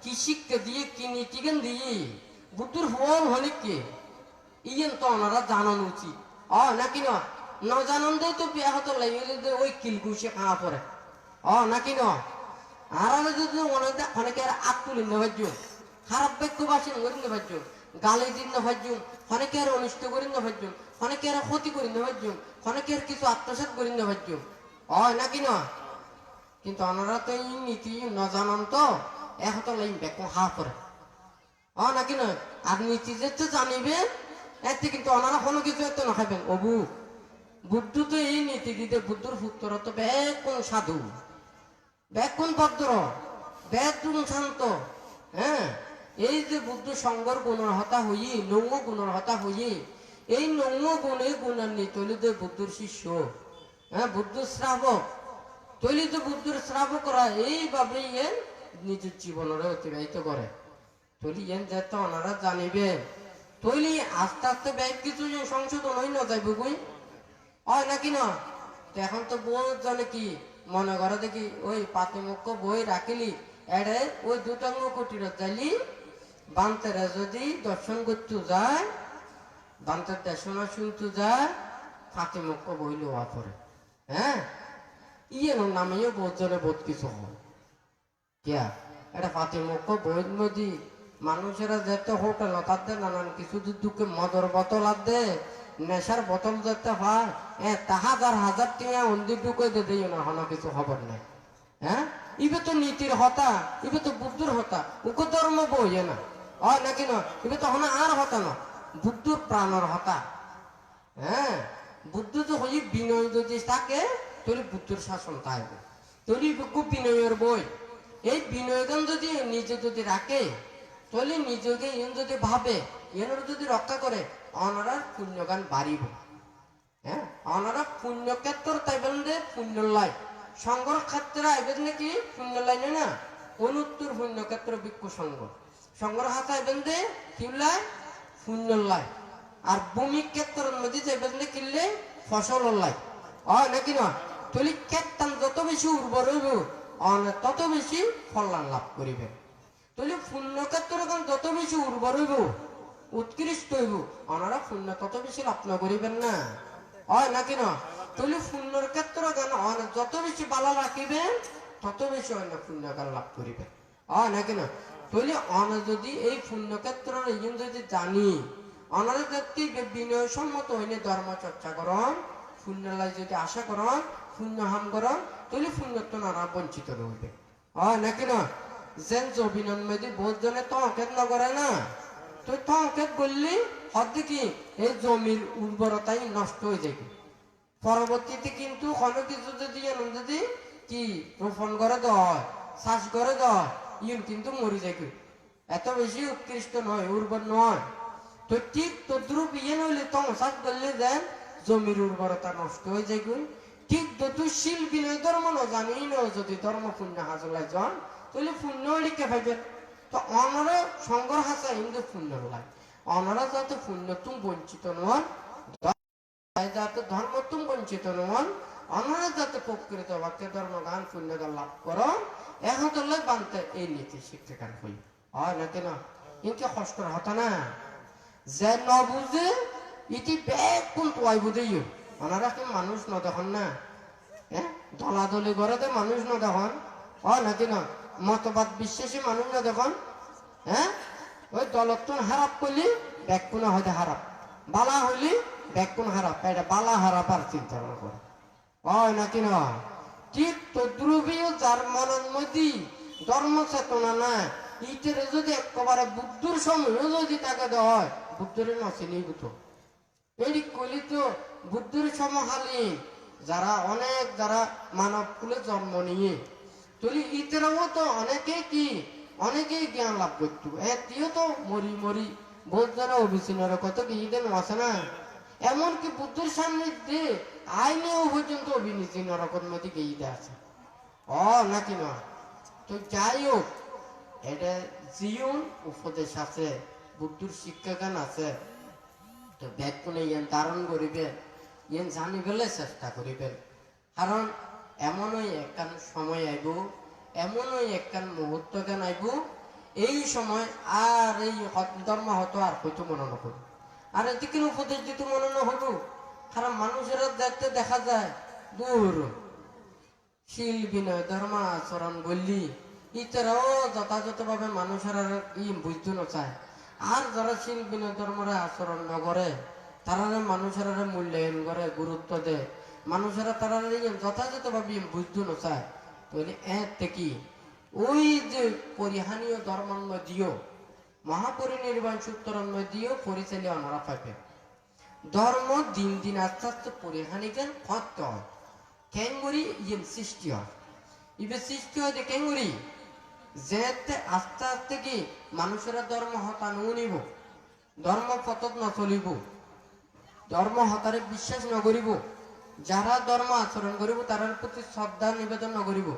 S1: কি শিক্ষা দিয়ে কি নীতিজ্ঞান দিয়ে বুদ্ধর ফল হলে কি ইয়েন তো ওনারা জানানো উচিত। নাকি না জানান দেয় তো বিয়া হতো লাগে ওই কিলকুশে খাওয়া পরে, নাকি না? আর যদি অনেকে আত তুলি না ভাজ্য, খারাপ বাক্য বাসন করি না ভাজ্য, গালি দিন না ভাজ্য, অনেকে আর অনিষ্ট করি না ভাজ্য, অনেকে আর ক্ষতি করি না ভাজ্য, অনেকে আর কিছু আত্মসাৎ করি না ভাজ্য, নাকি না? কিন্তু ওনারা তো এই নীতি ন জানান তো এখন লাইন ব্যাক হা পরে, নাকি না? আর নীতি যে জানিবে এতে কিন্তু ওনারা কোনো কিছু এত না খাবেন। অবু বুদ্ধ তো এই নীতি দিতে, বুদ্ধর পুত্র তো বেকুন সাধু, বেকুন ভদ্র, বেকুন শান্ত। হ্যাঁ, এই যে বুদ্ধ সঙ্গর গুণের হতা হই, নৌম গুণের হতা হই, এই নৌম গুণে গুণান্বিত তৈলি যে বুদ্ধর শিষ্য, হ্যাঁ, বুদ্ধ শ্রাবক তৈলি তো বুদ্ধর শ্রাবকরা এইভাবে নিজের জীবনের অতিবাহিত করে। তৈলি যেত ওনারা জানিবেন, তৈলি আস্তে আস্তে ব্যাগ কিছু সংশোধন হই না যাইব বই, নাকি না? এখন তো বহুত জানে কি মনে করে দেখি ওই পাতিমুখ্য বই রাখিলি এড়ে ওই দুটাঙ্গ কুটির যাইলি বান্তেরা যদি দর্শন করতে যায়, বান্তের দেশনা শুনতে যায়, পাতিমুখ্য বই লোয়া পড়ে। হ্যাঁ, ইয়ের নামেও বহুত জনে বহুত কিছু হয় কিয়া, এটা পাতিমুখ্য বই নদী মানুষেরা যেতে হোটেল তাদের নানান কিছু দুঃখে মদর বোতল আর দে, নেশার বোতল যেতে হয়, হাজার হাজার টিয়া অন্দি ঢুকে দিই না, কোনো কিছু খবর নাই। হ্যাঁ, ইবে তো নীতির হতা, ইবে তো বুদ্ধর হতা, উকে ধর্ম বইয়ে না, নাকি না? ইবে তো হনা আর হতা না, বুদ্ধর প্রাণর হতা। হ্যাঁ, বুদ্ধ তো হই বিনয় যদি থাকে তাহলে বুদ্ধর শাসন থাকবে, তাহলে খুব বিনয়ের বই। এই বিনয়গান যদি নিজে যদি রাখে, তাহলে নিজেকে ইন যদি ভাবে, এনার যদি রক্ষা করে, ওনারা পুণ্যগান বাড়িব। হ্যাঁ, ওনারা পুণ্যক্ষেত্র তাইবেন যে পুণ্যলাই, সংঘর ক্ষেত্রে আইবেন নাকি পুণ্যলাই না, অনুত্তর পুণ্যক্ষেত্র বিক্ষু সংঘ, সংঘর হাত আইবেন যে কিলাই পুণ্যলাই, আর ভূমি ক্ষেত্রের মধ্যে যাইবেন যে কিনলে ফসল লাই, নাকি না? তাহলে ক্ষেত্রান যত বেশি উর্বর হইব, তত বেশি ফললাভ লাভ করিবে। তাহলে পুণ্যক্ষেত্র যত বেশি উর্বর হইব, উৎকৃষ্ট হইব, ওনারা পুণ্য তত বেশি লাভ না করিবেন না, নাকি না? তাহলে পুণ্যর ক্ষেত্র গান যত বেশি বালা রাখিবেন, তত বেশি অন্য পুণ্যগান লাভ করিবেন, নাকি না? তাহলে যদি এই পুণ্যক্ষেত্র যদি জানি, ওনারা যদি বিনয় সম্মত হইলে ধর্ম চর্চা করন, পুণ্যলাই যদি আশা করন, পুণ্য হাম করন, তাহলে পুণ্যত্ব নানা বঞ্চিত রইবে হয় নাকি না যেন জবিনন মেদি বহুত জনে তহকেত নকরে না তুই তহকেত বললি হতে কি এই জমির উর্বরতাই নষ্ট হয়ে যাবে পরবর্তীতে কিন্তু কোনো কিছু যদি কি রোপণ করে দেওয়া চাষ করে দেওয়া ইন কিন্তু মরি যাবে এত বেশি উৎকৃষ্ট নয় উর্বর নয় তো ঠিক তদ্রুপ ইয়ে নইলে তং চাষ করলে দেন জমির উর্বরতা নষ্ট হয়ে যাবে ঠিক যত শিল বিনয় ধর্ম ন জানি ন যদি ধর্ম পুণ্য হাজলাই যান তাহলে পুণ্য লিখে পাইবেন তো অনরা সংঘর হাসা হিন্দু পুণ্য লাগে অনরা যাতে পুণ্য তুম বঞ্চিত নন যাতে ধর্ম তুম বঞ্চিত নন অনরা যাতে প্রকৃত বাক্য ধর্ম গান পুণ্য লাভ করো এখন তো বানতে এই নীতি শিক্ষা গান হই হয় নাকি না কিন্তু কষ্টর হতো না যে ন বুঝে ইতি ব্যাগ কোন তোয়াই বুঝেই ওনারা কি মানুষ ন দেখুন না হ্যাঁ দলাদলি করে মানুষ ন দেখুন হয় নাকি না মতবাদ বিশ্বাসী মানুষ না দেখুন হ্যাঁ ওই দলতন হারাপ করলি ব্যাগ কোন হয়তো হারাপ বালা হইলি ব্যাগ কোন হারাপ এটা বালা হারাপ আর চিন্তা করে হয় নাকি না ঠিক তদ্রুপীয় যার মনের মধ্যে ধর্ম চেতনা না ইটের যদি একেবারে বুদ্ধুর সময় যদি তাকে দেওয়া হয় বুদ্ধের নচিনি বুঝো এই কলি তো বুদ্ধের সমকালীন যারা অনেক যারা মানব কুলে জন্ম নিয়ে তুলি ইতেরাও তো অনেকেই জ্ঞান লাভ করতো এটিও তো মরি মরি বহুত যারা অভিচিনের কত কি ইদেন আছে না এমনকি বুদ্ধের সান্নিধ্যে আইনেও পর্যন্ত অভিনীতি নরকর মধ্যে গিয়ে আছে নাকি না তো যাই হোক এটা জীবন উপদেশ আছে বুদ্ধুর শিক্ষাগান আছে তো ব্যাগ কোনে ইয়ান ধারণ করিবেন ইয়ান জানি ফেলে চেষ্টা করিবেন কারণ এমনই একখান সময় আইব এমনই একখান মুহূর্ত গান আইব এই সময় আর এই ধর্ম হতো আর হয়তো মনে নকর আর এদিকে উপদেশ দিতে মনে নহব কারণ মানুষেরা দেখতে দেখা যায় দূর শিল বিনয় ধর্ম আচরণ বললি ইতারাও যথাযথভাবে মানুষেরা বুঝতে না চায় আর যারা শিল বিনয় ধর্মরে আচরণ নকরে তারা মানুষেরা মূল্যায়ন করে গুরুত্ব দেয় মানুষেরা তারা যথাযথভাবে বুঝতে না চায় তাহলে এতে কি ওই যে পরিহানীয় ধর্মান্ময় দিও মহাপরিনির্বাণ সূত্রান্ময় দিও পরিচালিত অনারা পাইবে ধর্ম দিন দিন আস্তে আস্তে পরিহানি জ্ঞান করতে হয় কেঙ্গুরি ইয়েন সৃষ্টি হয় ইবে সৃষ্টি হয় কেঙ্গুরি যেতে আস্তে আস্তে কি মানুষেরা ধর্ম হতা নিব ধর্ম পথত নচলিব ধর্ম হতারে বিশ্বাস নকরিব যারা ধর্ম আচরণ করিব তার প্রতি শ্রদ্ধা নিবেদন নকরিব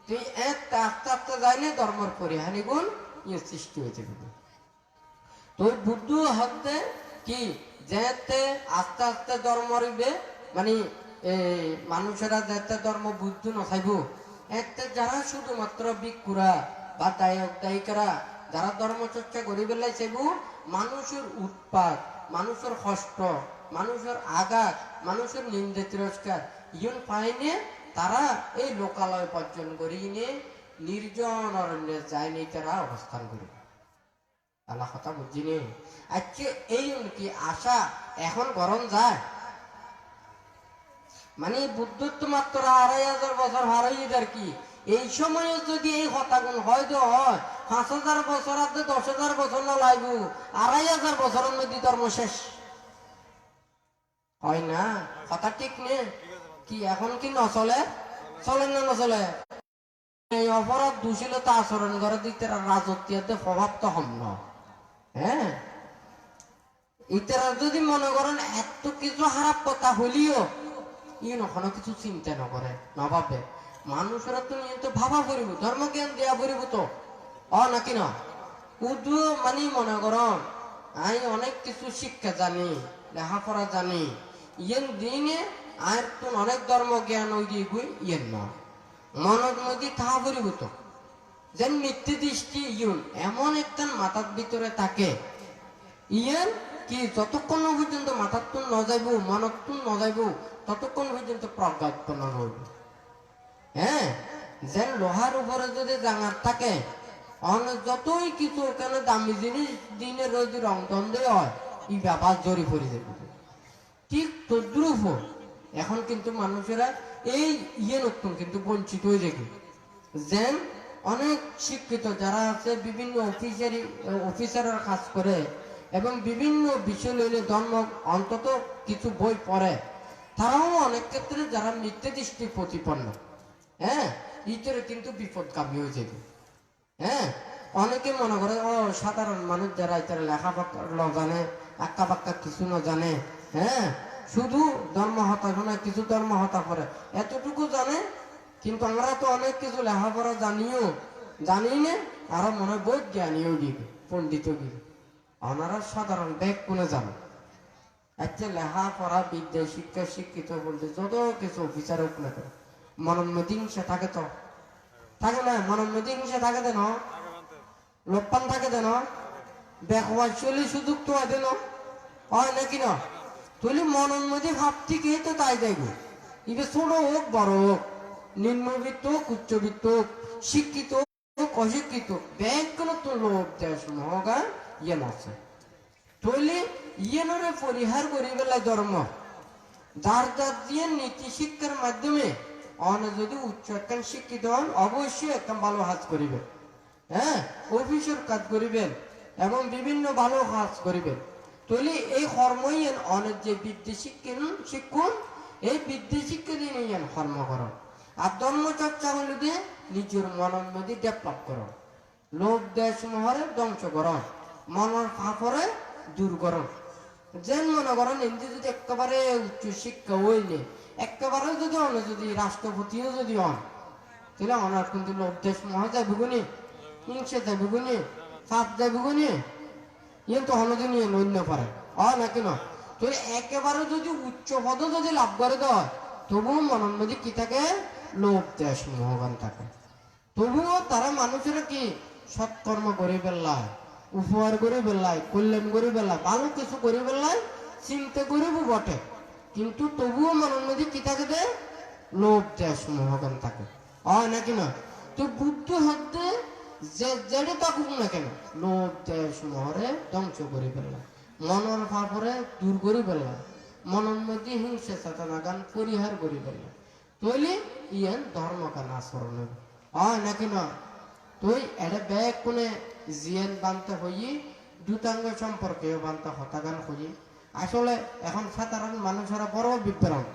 S1: তুই আস্তে আস্তে যাইলে ধর্মের পরিহানি গুণ ইয়ে সৃষ্টি হয়ে যাবে তোর বুদ্ধ হতে কি যেতে আস্তে আস্তে ধর্ম রইবে মানে মানুষেরা যেতে ধর্ম বুদ্ধ নথাইব এতে যারা শুধুমাত্র ভিক্ষুরা বা দায়ক দায়িকারা যারা ধর্মচর্চা করি বেলায় সেবু মানুষের উৎপাত মানুষের কষ্ট মানুষের আঘাত মানুষের নিন্দে তিরস্কার ইয়ন পাইনে তারা এই লোকালয় পর্যন্ত করিয়ে নির্জন অরণ্যে যায়নি তারা অবস্থান করি আল্লাহ কথা বুঝিনি আজকে এই কি আশা এখন গরম যায় মানে বুদ্ধত্ব মাত্র ২৫০০ বছর হারাই আর কি এই সময়ে যদি এই হতাগুণ হয়তো হয় ৫০০০ বছর আর ১০০০০ বছর না লাগব ২৫০০ বছরের মধ্যে ধর্ম শেষ হয় না কথা ঠিক নেই কি এখন কি নচলে চলে না নচলে এই অপরাধ দূষিলতা আচরণ করে দিতে রাজত্বতে প্রভাব তো হম না হ্যাঁ ইতারা যদি মনে করেন এত কিছু খারাপ কথা হলিও ইন কোনো কিছু চিন্তা নকরে নভাবে মানুষেরা তো নিয়ে তো ভাবা পড়িব ধর্ম জ্ঞান দেয়া পড়িব তো নাকি না উদু মানে মনে করন আমি অনেক কিছু শিক্ষা জানি লেখাপড়া জানি ইয়েন দিনে আর তো অনেক ধর্ম জ্ঞান ওই দিয়ে গুই ইয়েন না মনের মধ্যে তাহা পড়িব তো যেন মিথ্যে দৃষ্টি ইউন এমন একটা মাথার ভিতরে থাকে ইয়েন কি যতক্ষণ পর্যন্ত মাথার তুন ন যাইব মনত তুন ন যাইব ততক্ষণ পর্যন্ত প্রজ্ঞা উৎপন্ন হইব হ্যাঁ যেন লোহার উপরে যদি জাঙার থাকে যতই কিছু ওখানে দামি জিনিস দিনে যদি রং দ্বন্দ্ব হয় ই ব্যাপার জড়ি পড়ে যাবে ঠিক তদ্রুপ এখন কিন্তু মানুষেরা এই নতুন কিন্তু বঞ্চিত হয়ে যাবে। যেন অনেক শিক্ষিত যারা আছে বিভিন্ন অফিসারের কাজ করে এবং বিভিন্ন বিষয় লইলে ধর্ম অন্তত কিছু বই পড়ে, তারাও অনেক ক্ষেত্রে যারা মিথ্যে দৃষ্টি প্রতিপন্ন, হ্যাঁ, ইতরে কিন্তু বিপদগামী হয়ে যাবে। হ্যাঁ, অনেকে মনে করে ও সাধারণ মানুষ যারা ইতরে লেখাপড়া ন জানে, আক্কা বাক্কা কিছু না জানে, হ্যাঁ, শুধু ধর্ম হতা শোনা, কিছু ধর্ম হতা করে এতটুকু জানে। কিন্তু আমরা তো অনেক কিছু লেখাপড়া জানি না, আরো মনে হয় বহুত জ্ঞানীও দিবে, পণ্ডিত দিবে। ওনারা সাধারণ ব্যাগ কোনে জানে। আচ্ছা, লেখাপড়া বিদ্যা শিক্ষা শিক্ষিত বলতে যত কিছু অফিসার হোক না কেন, মনোন্নতি হিংসা থাকে তো থাকে না? মনোন্নতি হিংসা থাকে দেন, লোকপান থাকে দেন, ব্যাকওয়ার্ড চলে সুযোগ তো দেন, হয় নাকি না? তুই মনোন্নতি ভাব থেকে তো তাই দেখবে, ইবে ছোট হোক বড় হোক, নিম্নবিত্ত হোক উচ্চবিত্ত হোক, শিক্ষিত হোক অশিক্ষিত, ব্যাংকগুলো তো লোক দেশ মহগা ইয়েন আছে। তৈলে ইয়েনরে পরিহার করি বেলায় ধর্ম যার যার দিয়ে নীতি শিক্ষার মাধ্যমে অনে যদি উচ্চ একখান শিক্ষিত হন, অবশ্যই একখান ভালো কাজ করিবেন, হ্যাঁ, অফিসের কাজ করিবেন এবং বিভিন্ন ভালো কাজ করিবেন। তৈলে এই কর্মই অনেক যে বিদ্যা শিক্ষণ, এই বিদ্যা শিক্ষা দিয়ে নিয়ে কর্ম করো। আর ধর্ম চর্চা হলে দিয়ে নিজের মনের মধ্যে ডেভেলপ করো, লোক দেশ মহরে ধ্বংস করো, মনের ফাফরে দূর করো। যেন মনে করেন এমনি যদি একেবারে উচ্চ শিক্ষা হইলে একেবারে যদি রাষ্ট্রপতিও যদি হন, তাহলে অনার কিন্তু লোক দেশ মহ যাইব গুনি, হিংসে যাইব গুনি, ফাপ যাইব গুনি, ইয়ে তো হলদিন অন্য পারে নাকি না? তো একেবারে যদি উচ্চ পদ যদি লাভ করে দেয়, তবুও মনের মধ্যে কি থাকে? লোভ দেশ মোহগান থাকে। তবুও তারা মানুষের কি সৎকর্ম করে ফেললায়, উপহার করে ফেললায়, কল্যাণ করে ফেললায়, ভালো কিছু করে ফেললায়, চিন্তা করিব বটে, কিন্তু তবুও মনের মধ্যে কি থাকে? দে লোভ দেশ মোহগান থাকে, নাকি না? তো বুদ্ধ হতে যেটা থাকুক না কেন, লোভ দেশ মোহরে ধ্বংস করে ফেললাম, মনের ভাবরে দূর করে ফেললাম, মনের মধ্যে হিংসা চেতনা গান পরিহার করে ফেললাম। তৈলে ইয়ান ধর্মকান আচরণ নাকি না? তুই এটা ব্যাগ কোনে জিয়ান বানতে হই, দুটাঙ্গ সম্পর্কে বানতে হতাগান হই। আসলে এখন সাধারণ মানুষেরা বড় বিভ্রান্ত,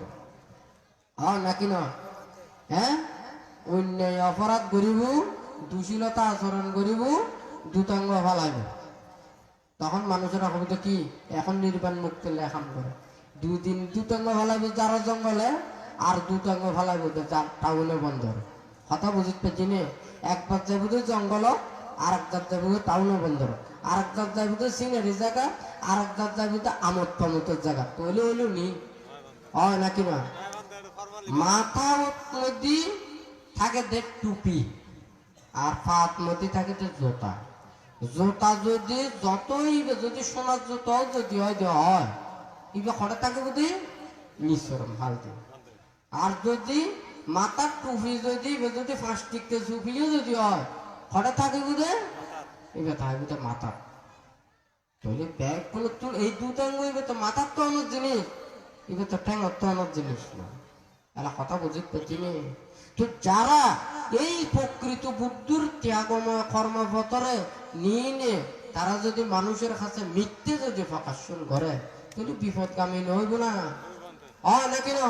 S1: নাকি না? হ্যাঁ, অন্যায় অপরাধ করিব, দুশীলতা আচরণ করিব, দুটাঙ্গ ফালাইব, তখন মানুষেরা হবে কি এখন নির্বাণ মুক্ত লেখান করে দুদিন দুটাঙ্গ ফালাইব যারা জঙ্গলে, আর দুটাঙ্গ ফালাইব যার টাউনে বন্দর। কথা বুঝিত পেছি নে? একবার যাইব জঙ্গল, আর একবার যাইব টাউনে বন্দর, আর একবার যাইব সিনারি জায়গা, আর একবার যাইব আমোদ প্রমোদের জায়গা। তৈলে হইল নি, হয় নাকি না? মাথা মধ্যে থাকে দেখ টুপি, আর পাত মধ্যে থাকে যে জোতা। জোতা যদি যতই যদি সোনার জোতাও যদি হয় ইবে হঠাৎ থাকে বুঝি নিঃসরম হালতে। আর যদি মাথার টুপি যদি 5 টুপিও যদি হয় হঠাৎ থাকে বুঝে এবার থাকে বুঝে মাথা। তাহলে ব্যাগ গুলো তুল এই দুটাঙ্গ এবার তো মাথার তো অনেক জিনিস, এবার তো ঠ্যাঙর তো অনেক জিনিস না। এরা কথা বুঝতে পারছি না। তো যারা এই প্রকৃত বুদ্ধুর ত্যাগময় কর্মপথরে নিয়ে তারা যদি মানুষের কাছে মিথ্যে যদি প্রকাশন করে, তাহলে বিপদগামী নইব না, নাকি না?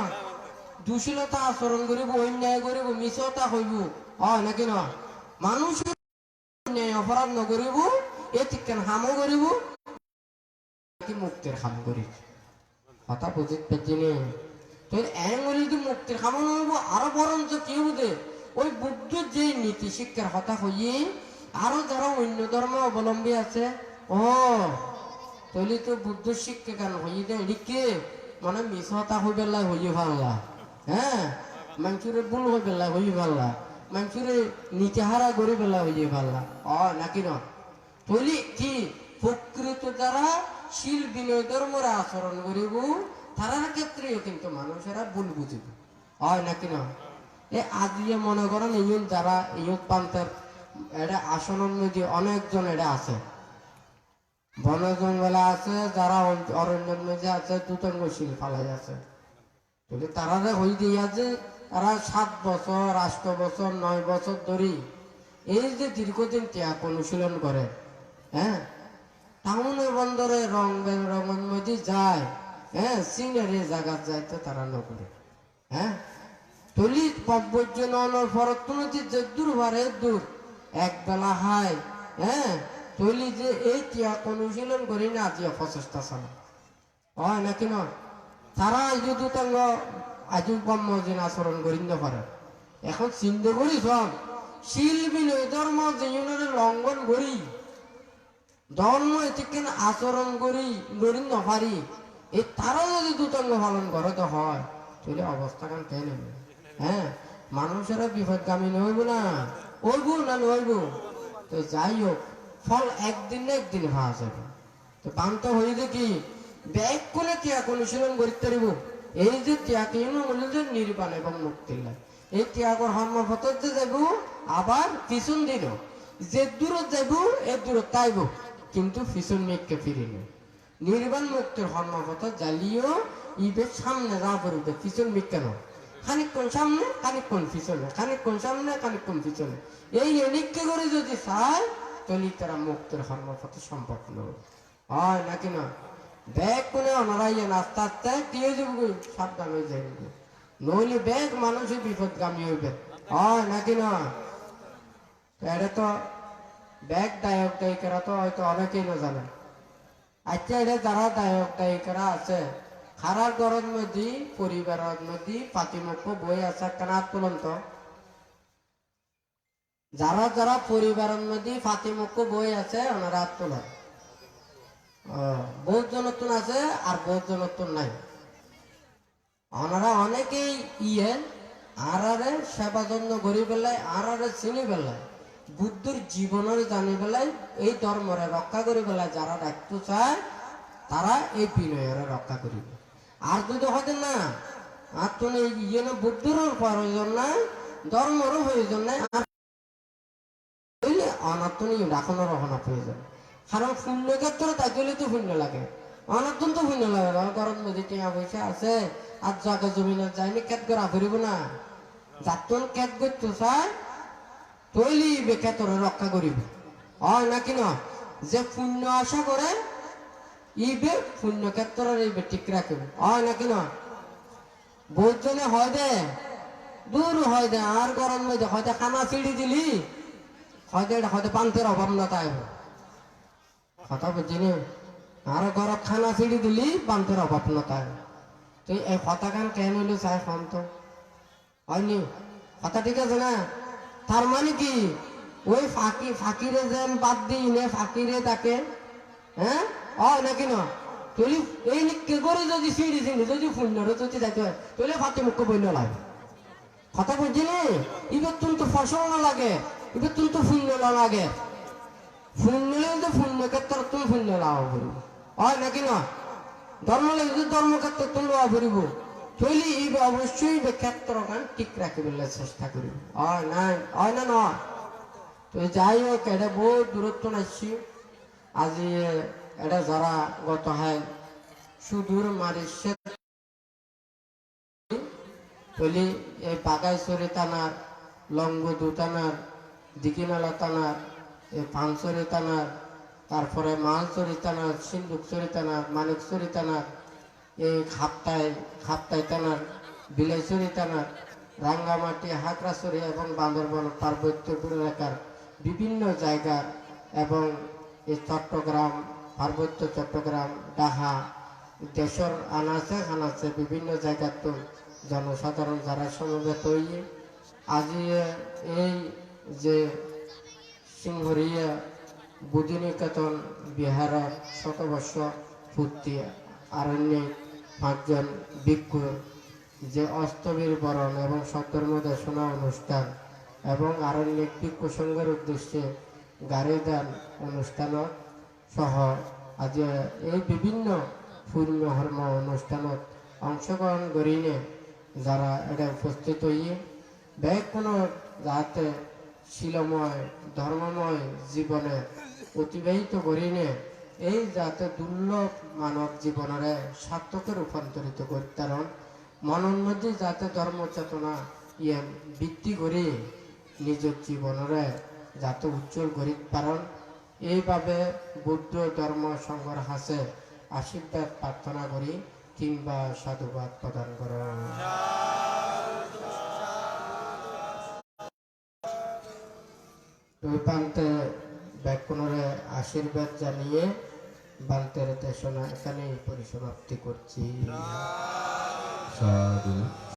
S1: দুশীলতা আচরণ করিব, অন্যায় করিব, মিছতা হইব, নাকি না? মানুষের অন্যায় অপরাধ নকরিব, এতিকেন হামো করিব, মুক্তির হাম করি। কথা বুঝতে পারছি না? যদি মুক্তির কামনা হইব, আরো বরঞ্চ কি বুঝে ওই বুদ্ধ যে নীতি শিক্ষার কথা হইয়ে আরো যারা অন্য ধর্ম অবলম্বী আছে, তাহলে তো বুদ্ধ শিক্ষা কেন হইয়ে দেয় এদিকে মানে মিশতা হয়ে বেলায় হইয়ে ভাল্লা, হ্যাঁ, মানুষের ভুল হয়ে বেলায় হইয়ে ভাল্লা, মানুষের নীতিহারা করে বেলা হইয়ে ভাল্লা, নাকি না? তাহলে কি প্রকৃত যারা শীল বিনয় ধর্মরা আচরণ করিব তারার ক্ষেত্রেও কিন্তু মানুষেরা ভুল বুঝিব, নাকি না? আজিয়ে মনে করেন ইয়ুন যারা ইয়ুত পান্তের এটা আসনের মধ্যে অনেকজন এটা আছে, বন জঙ্গলে আছে, যারা অরণ্যের মধ্যে আছে, দুতঙ্গশীল ফালাই আছে। তারা হই দিয়ে আছে তারা 7 বছর 8 বছর 9 বছর ধরে এই যে দীর্ঘদিন ত্যাগ অনুশীলন করে, হ্যাঁ, টাউনে বন্দরে রঙের মধ্যে যায়, হ্যাঁ, সিনারি জায়গা যাইতে তারা নকরে, হ্যাঁ, তলিত পব্বর্জনের ফরতুনতি যে দূর বারে দূর এক বেলা হায়, হ্যাঁ, তলি যে এই ত্যাগ অনুশীলন করি না আজি অপচেষ্টা চালা হয় নাকি নয়। তারা যদি তাঙ্গ আজি ব্রহ্মদিন আচরণ করি না পারে। এখন চিন্তা করি সব শিল্পী নয় ধর্ম জীবনের লঙ্ঘন করি ধর্ম এটিকে আচরণ করি করি নপারি, এই তারাও যদি দুতঙ্গ পালন করে তো হয়, তাহলে অবস্থা কান কে নেবে, হ্যাঁ, মানুষেরা বিপদগামী নইব না, ওইব না নইব। তো যাই হোক, ফল একদিন না একদিন পাওয়া যাবে। তো বান্ত হয়ে দেখি ব্যাগ কোনে ত্যাগ অনুশীলন করতে পারিব। এই যে ত্যাগ নির্বাণ এবং মুক্তি লাগে, এই ত্যাগর হর্মপথ যে যাব আবার পিছন দিল, যে দূরত যাব এ দূরত তাইব, কিন্তু পিছন মেঘকে ফিরিল। নির্বাণ মুক্তির হর্মপথ জ্বালিও ইবে সামনে যা পড়বে, পিছন মেঘ কেন, খানিকক্ষণ সামনে খানিকক্ষণ পিছনে, খানিকক্ষণ সামনে খানিকক্ষণ পিছনে, এই অনেককে করে যদি চায় তাহলে তারা মুক্তির হর্মপথ সম্পন্ন হয় নাকি না। ব্যাগ কোনে অনারাইয়া আস্তে আস্তে দিয়ে যাব, সাবধান হয়ে যাই, নইলে ব্যাগ মানুষের বিপদগামী হইবে, হয় নাকি না। এটা তো ব্যাগ দায়ক দায়িকারা তো হয়তো অনেকেই না জানে। আচ্ছা, এটা যারা দায়ক দায়িকারা আছে খারাপ ঘরের মধ্যে পরিবারের মধ্যে পাতিমুখ্য বই আছে কেনা তুলন্ত, যারা যারা পরিবারের মধ্যে পাতিমুখ্য বই আছে ওনারা হাত তোলেন। বহুত জনত্বন আছে আর বহুত জনত্বন নাই। ওনারা অনেকেই আরে সেবা যত্ন করি পেলায়, আরে চিনি পেলায়, বুদ্ধর জীবনের জানি পেলায়, এই ধর্মরে রক্ষা করি পেলায় যারা দায়িত্ব চায় তারা এই বিনয়ের রক্ষা করিবে। আর যদি হতেন না আর তুমি বুদ্ধেরও প্রয়োজন নাই, ধর্মেরও প্রয়োজন নাই, আর অনাত্ম রাখনের রহনা প্রয়োজন। কারণ শূন্য ক্ষেত্রে তাইলে তো শূন্য লাগে, অনাত্ম তো শূন্য লাগে না। ঘরের মধ্যে টিয়া পয়সা আছে আর জায়গা জমিনে যায়নি কেট করা ফিরিব না, যাতন কেট করতে চায় তৈলি বেক্ষেত্রে রক্ষা করিব, হয় নাকি না। যে পুণ্য আশা করে ইবে পুণ্য ক্ষেত্রের ইবে ঠিক রাখিব, হয় নাকি না। বহুত জনে হয় দে দূর হয় দে, আর গরম মধ্যে হয়তো খানা চিড়ি দিলি হয়তো এটা হয়তো পান্তের অভাব না তাই কথা বুঝিনি, আর ঘরত খানা চিড়ি দিলি পান্তের অভাব না তাই। তুই এই কথা কান কেন হইলো চাই ফোন তো হয়নি, কথা ঠিক আছে না। তার মানে কি ওই ফাঁকিরে যেন বাদ দিই নে ফাঁকিরে তাকে, হ্যাঁ, হয় নাকি না। তুই এই নিকে করে যদি সিঁড়ি চিনি যদি শূন্যরে যদি যাইতে হয় তাহলে ফাতে মুখ্য বইল লাগে, কথা বুঝিনি। এবার তুমি তো ফসল না লাগে, এবার তুমি তো শূন্য না লাগে, শূন্য তো শূন্য ক্ষেত্রে তুমি শূন্য লাভ করিব, হয় নাকি না। ধর্ম লাগবে ধর্মক্ষেত্রে তুমি লাভ করিব, তৈলি এই অবশ্যই ক্ষেত্র কান ঠিক রাখিবার চেষ্টা করিব, হয় নাই, হয় না নয়। তো যাই হোক, এটা বহুত দূরত্ব নাইছি আজি। এটা যারা গত হয় সুদূর মারিছে তৈলি এই বাগাইছড়ি থানার, লঙ্গদু থানার, দিকিনালা থানার, এই পানছড়ি থানার, তারপরে মালছড়ি থানার, সিন্ধুকছড়ি থানার, মানিকছড়ি থানার, এই খাপতাই থানার, বিলাইছড়ি থানার, রাঙ্গামাটি, হাকড়াছড়ি এবং বান্দরবান পার্বত্যপুর এলাকার বিভিন্ন জায়গার এবং এই চট্টগ্রাম, পার্বত্য চট্টগ্রাম, ডাহা, দেশের আনাচে খানাচে বিভিন্ন জায়গার তো জনসাধারণ যারা সমবেত হইয়ে আজি এই যে সিংহরিয়া বুদ্ধিনিকেতন বিহারের শতবর্ষ পূর্তি আরণ্যে 5 জন ভিক্ষু যে অস্তবীর বরণ এবং সদ্ধর্মদেশনা অনুষ্ঠান এবং আরণ্যিক ভিক্ষু সংঘের উদ্দেশ্যে গাড়িদান অনুষ্ঠান সহ আজ এই বিভিন্ন পূর্ণ ধর্ম অনুষ্ঠানত অংশগ্রহণ করিনে যারা এটা উপস্থিত হইয়ে ব্যাগ কোনো যাতে শিলময় ধর্মময় জীবনে অতিবাহিত করিনে এই যাতে দুর্লভ মানব জীবনের সার্থকে রূপান্তরিত করতারণ মনের মধ্যে যাতে ধর্ম চেতনা ইয়ে বৃদ্ধি করে নিজের জীবনরে যাতে উজ্জ্বল করি পারন এইভাবে বুদ্ধ ধর্ম সংঘর হাসে আশীর্বাদ প্রার্থনা করি কিংবা সাধুবাদ প্রদান করো। ওই প্রান্তে ব্যাকুণরে আশীর্বাদ জানিয়ে বান্তের দেশনা এখানেই পরিসমাপ্তি করছি।
S2: সাধু।